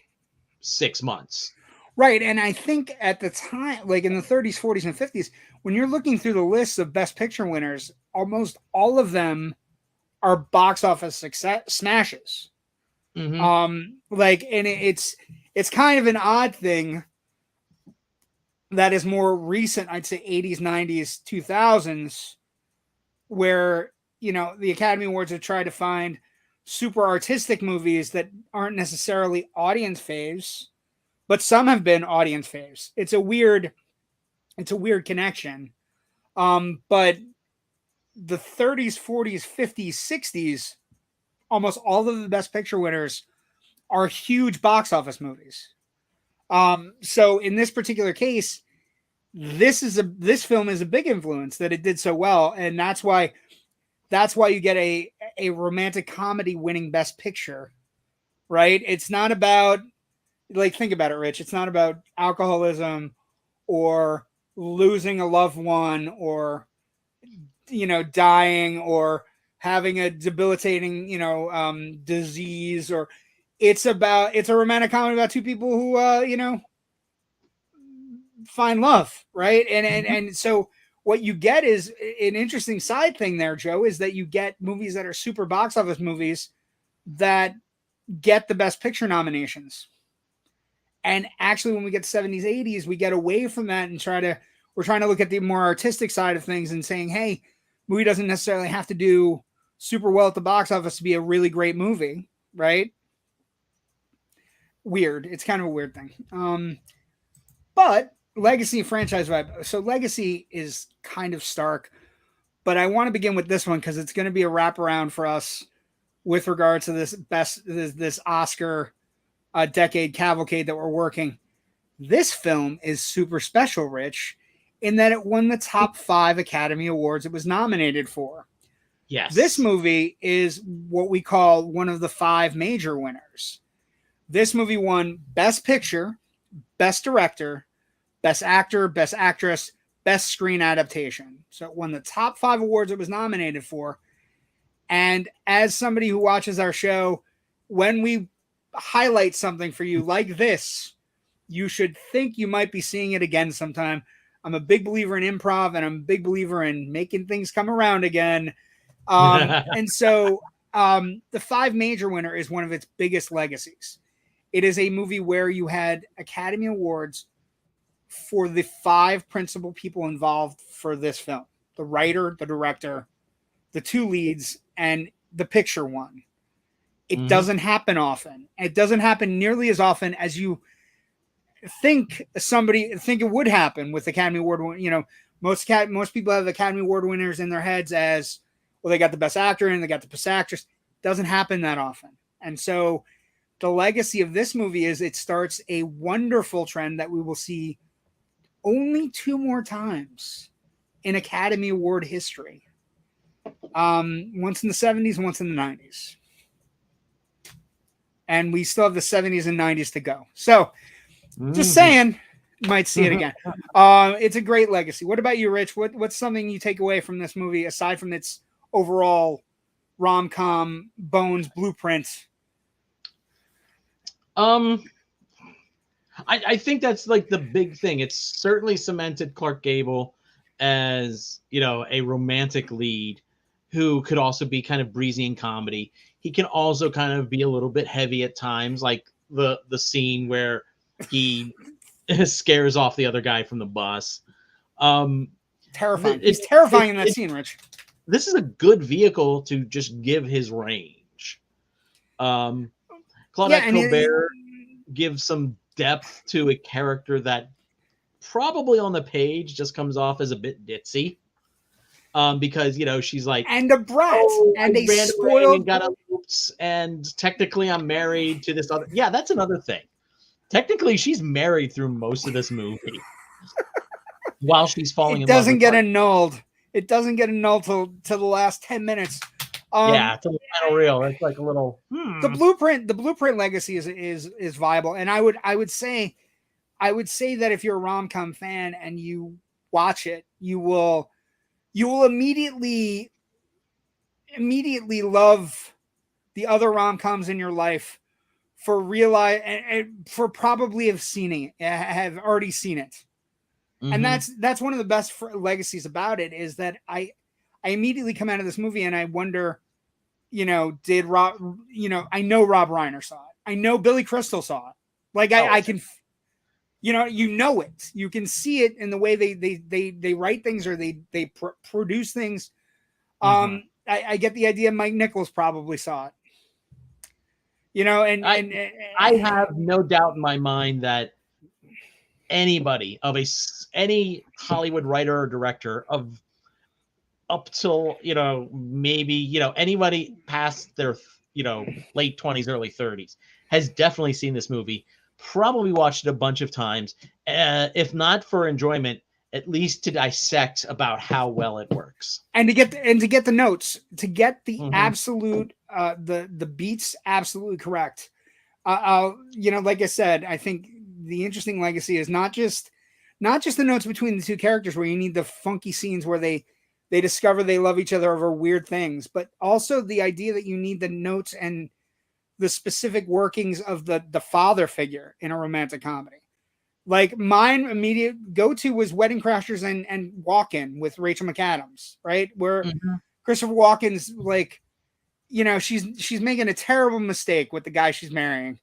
6 months. Right. And I think at the time, like in the 30s, 40s, and 50s, when you're looking through the lists of Best Picture winners, almost all of them are box office success smashes. Mm-hmm. And it's kind of an odd thing that is more recent, I'd say 80s, 90s, 2000s, where, the Academy Awards have tried to find super artistic movies that aren't necessarily audience faves, but some have been audience faves. It's a weird connection. But the 30s, 40s, 50s, 60s, almost all of the Best Picture winners are huge box office movies. So in this particular case, this film is a big influence that it did so well, and that's why you get a romantic comedy winning Best Picture, right? It's not about, think about it, Rich. It's not about alcoholism or losing a loved one or dying or having a debilitating disease, or it's a romantic comedy about two people who find love, right? And so what you get is an interesting side thing there, Joe, is that you get movies that are super box office movies that get the Best Picture nominations. And actually, when we get to 70s, 80s, we get away from that and we're trying to look at the more artistic side of things and saying, hey, movie doesn't necessarily have to do super well at the box office to be a really great movie, right? Weird. It's kind of a weird thing. But legacy franchise vibe. So legacy is kind of stark, but I want to begin with this one because it's going to be a wraparound for us with regard to this Oscar decade cavalcade that we're working. This film is super special, Rich, in that it won the top 5 Academy Awards it was nominated for. Yes. This movie is what we call one of the 5 major winners. This movie won Best Picture, Best Director, Best Actor, Best Actress, Best Screen Adaptation. So it won the top 5 awards it was nominated for. And as somebody who watches our show, when we highlight something for you like this, you should think you might be seeing it again sometime. I'm a big believer in improv, and I'm a big believer in making things come around again. And so the 5 major winner is one of its biggest legacies. It is a movie where you had Academy Awards for the 5 principal people involved for this film: the writer, the director, the 2 leads, and the picture one. It doesn't happen often. It doesn't happen nearly as often as you think it would happen with Academy Award. Most people have Academy Award winners in their heads as, well, they got the Best Actor and they got the Best Actress. Doesn't happen that often. And so the legacy of this movie is it starts a wonderful trend that we will see only 2 more times in Academy Award history. Once in the 70s and once in the 90s. And we still have the 70s and 90s to go. So just saying, you might see it again. It's a great legacy. What about you, Rich? What's something you take away from this movie aside from its overall rom-com bones blueprint? I think that's like the big thing. It's certainly cemented Clark Gable as, a romantic lead who could also be kind of breezy in comedy. He can also kind of be a little bit heavy at times, like the scene where he scares off the other guy from the bus. Terrifying. He's terrifying in that scene, Rich. This is a good vehicle to just give his range. Claudette Colbert gives some depth to a character that probably on the page just comes off as a bit ditzy. Because she's like, and a brat, and a spoiled, and got a little notes, and technically I'm married to this other. Yeah, that's another thing. Technically, she's married through most of this movie while she's falling in love with annulled. It doesn't get annulled till the last 10 minutes. Yeah, to the final reel. It's like a little the blueprint legacy is viable. And I would say that if you're a rom-com fan and you watch it, you will immediately love the other rom-coms in your life for for probably have already seen it. Mm-hmm. And that's one of the best legacies about it, is that I immediately come out of this movie and I wonder, did Rob, I know Rob Reiner saw it. I know Billy Crystal saw it. Like I can, it. You can see it in the way they write things, or they produce things. Mm-hmm. I get the idea Mike Nichols probably saw it. I have no doubt in my mind that anybody any Hollywood writer or director of up till maybe anybody past their late 20s, early 30s has definitely seen this movie, probably watched it a bunch of times, if not for enjoyment, at least to dissect about how well it works, and to get the notes, to get the absolute the beats absolutely correct. Like I said, I think the interesting legacy is not just the notes between the two characters, where you need the funky scenes where they discover they love each other over weird things, but also the idea that you need the notes and the specific workings of the father figure in a romantic comedy. Like, mine immediate go-to was Wedding Crashers and Walk-In with Rachel McAdams, right? Where Christopher Walken's like, she's making a terrible mistake with the guy she's marrying.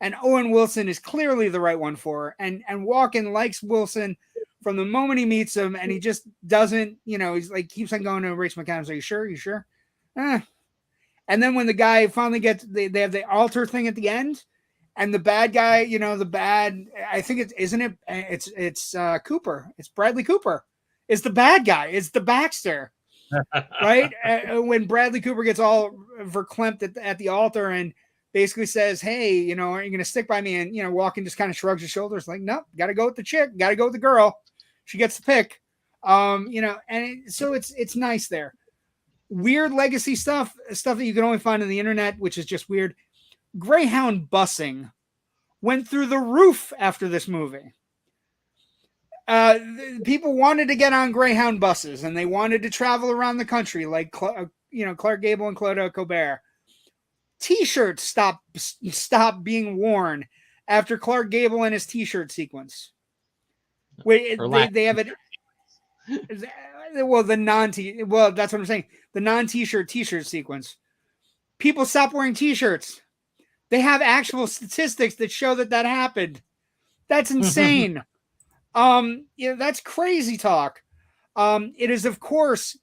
And Owen Wilson is clearly the right one for her. And Walken likes Wilson from the moment he meets him, and he just doesn't, he's like, keeps on going to Rachel McAdams. Are you sure? You sure? And then when the guy finally gets, they have the altar thing at the end, and the bad guy, I think it's Cooper. It's Bradley Cooper. It's the bad guy. It's the Baxter, right? When Bradley Cooper gets all verklempt at the altar and basically says, hey, aren't you going to stick by me? And, Walken just kind of shrugs his shoulders like, nope, got to go with the chick. Got to go with the girl. She gets the pick. So it's nice there. Weird legacy stuff that you can only find on the internet, which is just weird. Greyhound busing went through the roof after this movie. People wanted to get on Greyhound buses, and they wanted to travel around the country like, Clark Gable and Claudette Colbert. T-shirts stopped being worn after Clark Gable and his T-shirt sequence. They have it. Well, that's what I'm saying. The non-T-shirt T-shirt sequence. People stopped wearing T-shirts. They have actual statistics that show that happened. That's insane. That's crazy talk. It is of course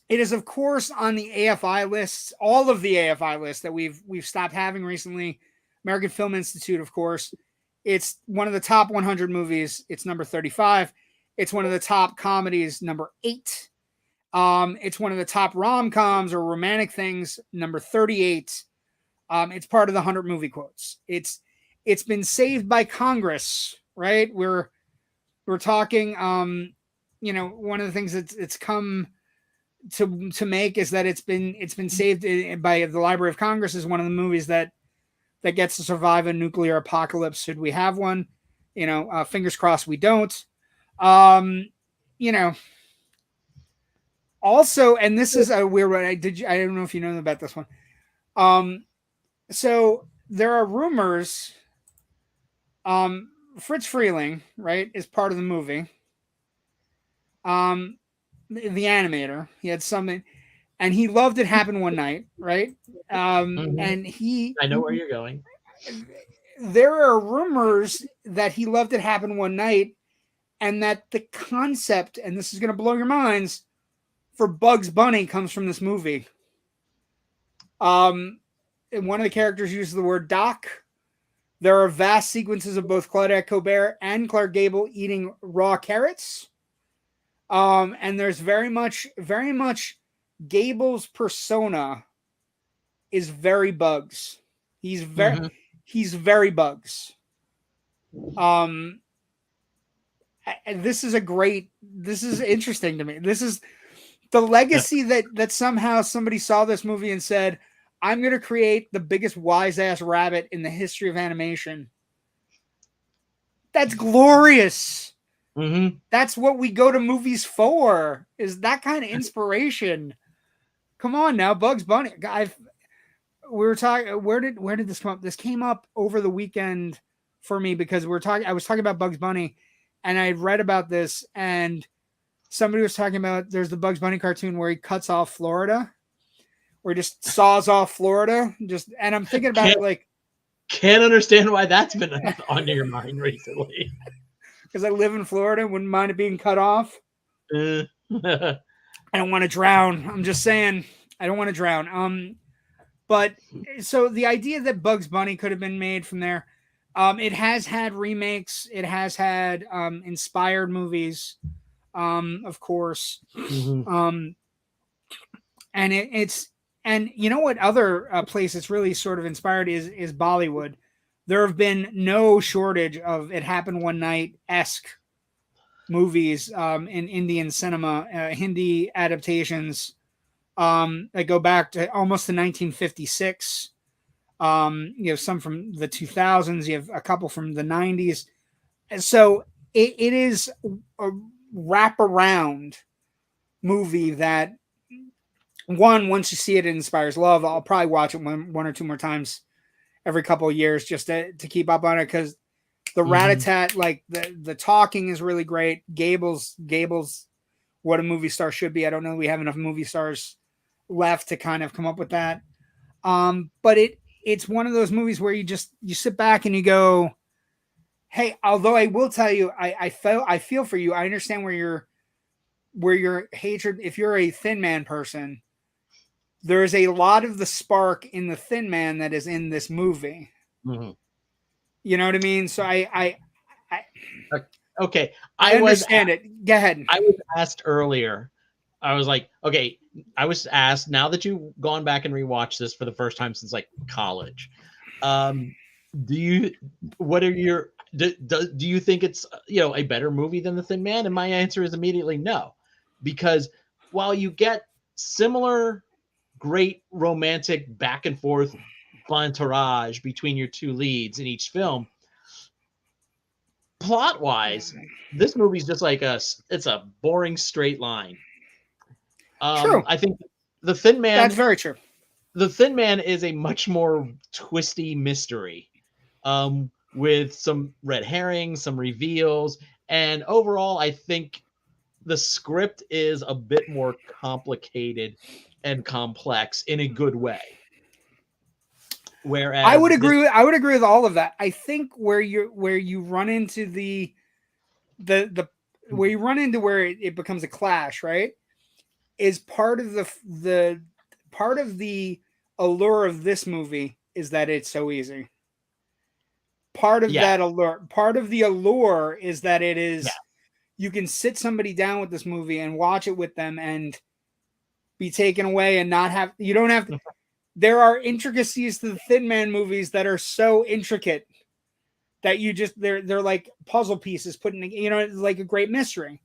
on the AFI lists, all of the AFI lists that we've stopped having recently. American Film Institute, of course. It's one of the top 100 movies. It's number 35. It's one of the top comedies, number 8. It's one of the top rom-coms or romantic things, number 38. It's part of the 100 movie quotes. It's been saved by Congress, right? We're talking, one of the things it's come to make is that it's been saved by the Library of Congress as one of the movies that gets to survive a nuclear apocalypse should we have one. Fingers crossed we don't. Also, and this is a weird one. I don't know if you know about this one. So there are rumors. Fritz Freeling, right, is part of the movie. The animator, he had something, and he loved It Happened One Night, right? And I know where you're going. There are rumors that he loved It Happened One Night, and that the concept, and this is going to blow your minds, for Bugs Bunny comes from this movie. And one of the characters uses the word Doc. There are vast sequences of both Claudette Colbert and Clark Gable eating raw carrots. And there's very much Gable's persona is very Bugs. He's very Bugs. This is interesting to me. This is the legacy that somehow somebody saw this movie and said, I'm going to create the biggest wise ass rabbit in the history of animation. That's glorious. Mm-hmm. That's what we go to movies for, is that kind of inspiration. Come on now, Bugs Bunny. We were talking, where did this come up? This came up over the weekend for me because I was talking about Bugs Bunny, and I had read about this, and somebody was talking about, there's the Bugs Bunny cartoon where he cuts off Florida, where he just saws off Florida. And I'm thinking about it like, can't understand why that's been on your mind recently. Because I live in Florida, wouldn't mind it being cut off. I don't want to drown. I'm just saying, I don't want to drown. But so the idea that Bugs Bunny could have been made from there, it has had remakes. It has had inspired movies, of course. Mm-hmm. And you know what other place it's really sort of inspired is Bollywood. There have been no shortage of It Happened One Night-esque movies in Indian cinema, Hindi adaptations that go back to almost to 1956. You have some from the 2000s. You have a couple from the 90s. So it is a wraparound movie that, once you see it, it inspires love. I'll probably watch it one or two more times every couple of years just to keep up on it, because the rat-a-tat, like the talking is really great. Gable's what a movie star should be. I don't know, we have enough movie stars left to kind of come up with that. But it's one of those movies where you sit back and you go, hey, although I will tell you, I feel for you. I understand where your hatred, if you're a Thin Man person, there's a lot of the spark in the Thin Man that is in this movie. Mm-hmm. You know what I mean? So I okay. I understand it. Go ahead. I was asked earlier. I was like, okay. I was asked, now that you've gone back and rewatched this for the first time since like college, do you think it's a better movie than The Thin Man? And my answer is immediately no, because while you get similar great romantic back and forth entourage between your two leads in each film, plot wise, this movie's just like it's a boring straight line. True. I think The Thin Man, that's very true. The Thin Man is a much more twisty mystery, with some red herrings, some reveals, and overall I think the script is a bit more complicated and complex in a good way. Whereas I would agree with all of that. I think where you run into where it becomes a clash, right, is part of the allure of this movie is that it's so easy. Part of the allure is that it is, you can sit somebody down with this movie and watch it with them and be taken away and you don't have to. There are intricacies to the Thin Man movies that are so intricate that they're like puzzle pieces put in, it's like a great mystery.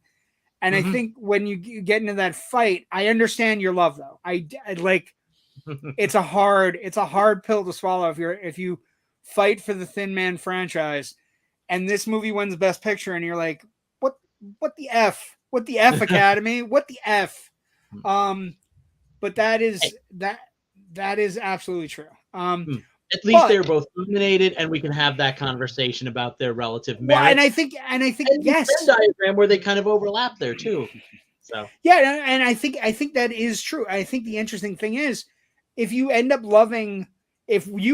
And I think when you get into that fight, I understand your love though. I like, it's a hard pill to swallow if you fight for the Thin Man franchise and this movie wins Best Picture and you're like, what the F Academy, what the F. But that is absolutely true. At least they're both nominated, and we can have that conversation about their relative merits. Well, and I think yes, Venn diagram where they kind of overlap there too. So yeah, and I think that is true. I think the interesting thing is, if you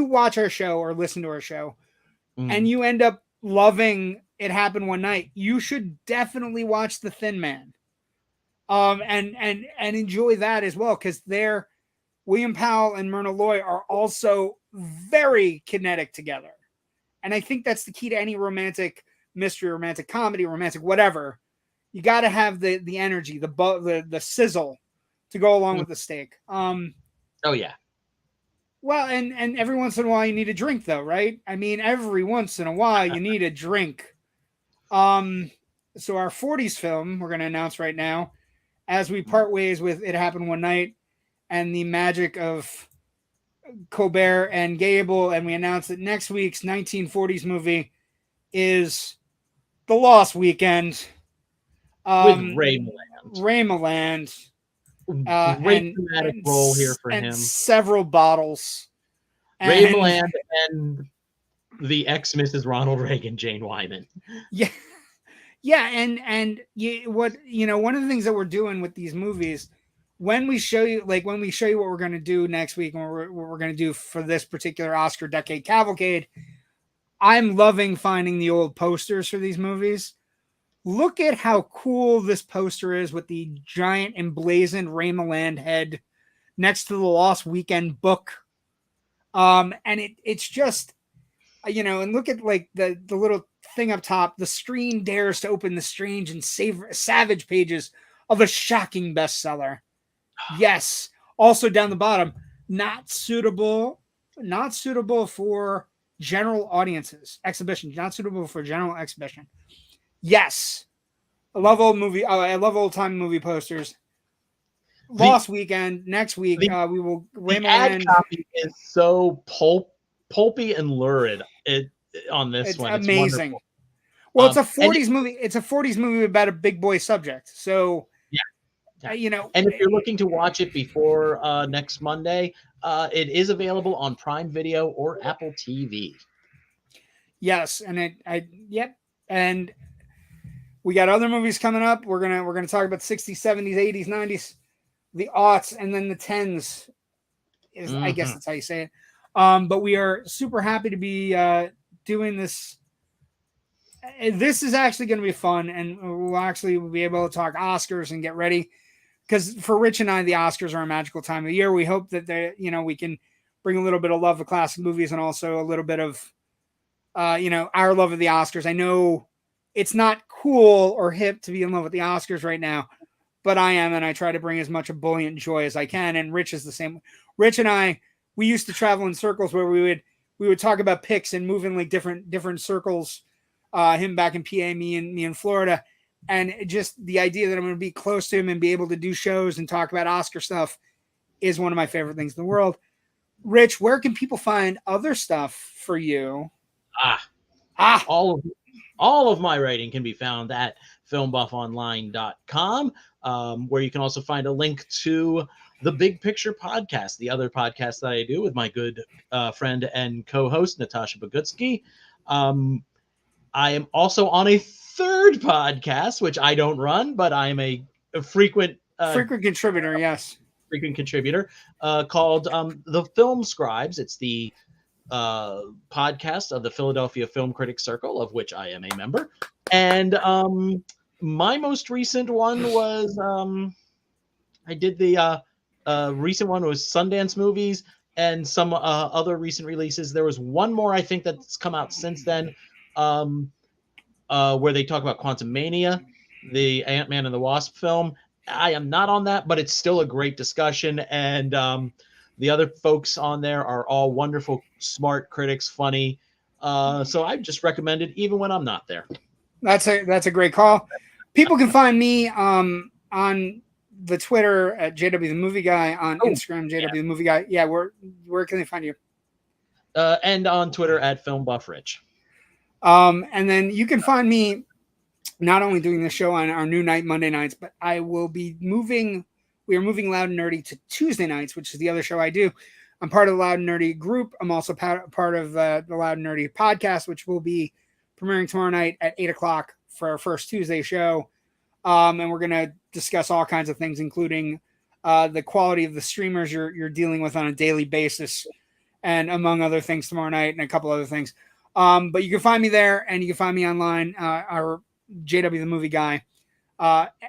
watch our show or listen to our show, and you end up loving It Happened One Night, you should definitely watch The Thin Man, and enjoy that as well, because William Powell and Myrna Loy are also very kinetic together. And I think that's the key to any romantic mystery, romantic comedy, romantic whatever. You got to have the energy, the sizzle to go along with the steak. Oh yeah. Well, and every once in a while you need a drink, though, right? I mean, every once in a while you need a drink. So our 40s film we're going to announce right now, as we part ways with It Happened One Night and the magic of Colbert and Gable, and we announce that next week's 1940s movie is The Lost Weekend. With Ray Milland. Ray Milland. Great dramatic role here for him. Several bottles. Ray Milland and the ex-Mrs. Ronald Reagan, Jane Wyman. Yeah. Yeah, and one of the things that we're doing with these movies, when we show you what we're going to do next week and what we're going to do for this particular Oscar Decade Cavalcade, I'm loving finding the old posters for these movies. Look at how cool this poster is with the giant emblazoned Ray Milland head next to the Lost Weekend book. And it's just, and look at like the little thing up top. The screen dares to open the strange and savage pages of a shocking bestseller. Yes. Also down the bottom, not suitable for general audiences. Exhibition, not suitable for general exhibition. Yes. I love old movie. I love old time movie posters. Lost Weekend next week. We will. The ad copy is so pulpy and lurid. On this one, it's amazing. Well, it's a 40s movie. It's a 40s movie about a big boy subject. So yeah. And if you're looking to watch it before next Monday, it is available on Prime Video or Apple TV. Yes, and yep. And we got other movies coming up. We're gonna talk about 60s, 70s, 80s, 90s, the aughts, and then the 10s. I guess that's how you say it. But we are super happy to be doing this. This is actually going to be fun, and we'll actually be able to talk Oscars and get ready. Because for Rich and I, the Oscars are a magical time of the year. We hope that we can bring a little bit of love of classic movies and also a little bit of, our love of the Oscars. I know it's not cool or hip to be in love with the Oscars right now, but I am, and I try to bring as much ebullient joy as I can. And Rich is the same. Rich and I, we used to travel in circles where we would talk about picks and move in like different circles. Him back in PA, me in Florida. And just the idea that I'm going to be close to him and be able to do shows and talk about Oscar stuff is one of my favorite things in the world. Rich, where can people find other stuff for you? All of my writing can be found at FilmBuffOnline.com, where you can also find a link to the Big Picture podcast, the other podcast that I do with my good friend and co-host, Natasha Bogutsky. I am also on a third podcast, which I don't run, but I'm a frequent contributor. Yes. Frequent contributor called The Film Scribes. It's the podcast of the Philadelphia Film Critics Circle, of which I am a member. And my most recent one was I did the recent one was Sundance Movies and some other recent releases. There was one more I think that's come out since then. Where they talk about Quantum Mania, the Ant-Man and the Wasp film. I am not on that, but it's still a great discussion. And the other folks on there are all wonderful, smart critics, funny. So I just recommend it even when I'm not there. That's a great call. People can find me on the Twitter at JW the Movie Guy, on Instagram, JW the Movie Guy. Yeah, where can they find you? And on Twitter at FilmBuffRich. And then you can find me not only doing the show on our new night, Monday nights, but I will be moving. We are moving Loud and Nerdy to Tuesday nights, which is the other show I do. I'm part of the Loud and Nerdy group. I'm also part of the Loud and Nerdy podcast, which will be premiering tomorrow night at 8:00 for our first Tuesday show. And we're going to discuss all kinds of things, including the quality of the streamers you're dealing with on a daily basis, and among other things tomorrow night and a couple other things. But you can find me there, and you can find me online, our JW the Movie Guy,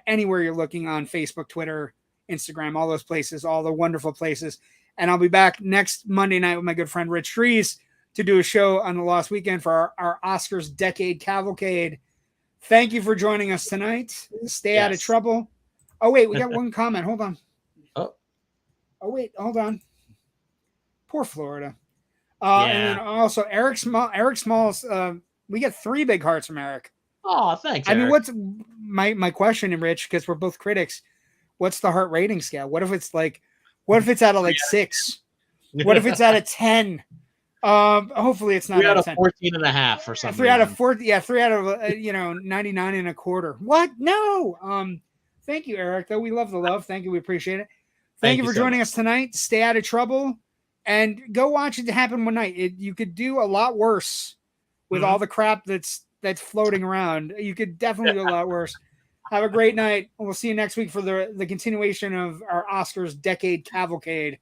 anywhere you're looking on Facebook, Twitter, Instagram, all those places, all the wonderful places. And I'll be back next Monday night with my good friend Rich Drees to do a show on the Lost Weekend for our Oscars Decade Cavalcade. Thank you for joining us tonight. Stay out of trouble. Oh, wait, we got one comment. Hold on. Oh, wait, hold on. Poor Florida. And then also Eric Smalls. We get 3 big hearts from Eric. Oh, thanks. I mean, Eric. what's my question, Rich? Because we're both critics. What's the heart rating scale? What if it's out of like 6? What if it's out of 10? Hopefully it's not 3 out of 10. 14.5 or something. 3 out of 4. Yeah, 3 out of 99.25. What? No. Thank you, Eric. Though we love the love. Thank you. We appreciate it. Thank you for joining us tonight. Stay out of trouble and go watch It Happen One Night. You could do a lot worse with all the crap that's floating around. You could definitely do a lot worse. Have a great night. We'll see you next week for the continuation of our Oscars Decade Cavalcade.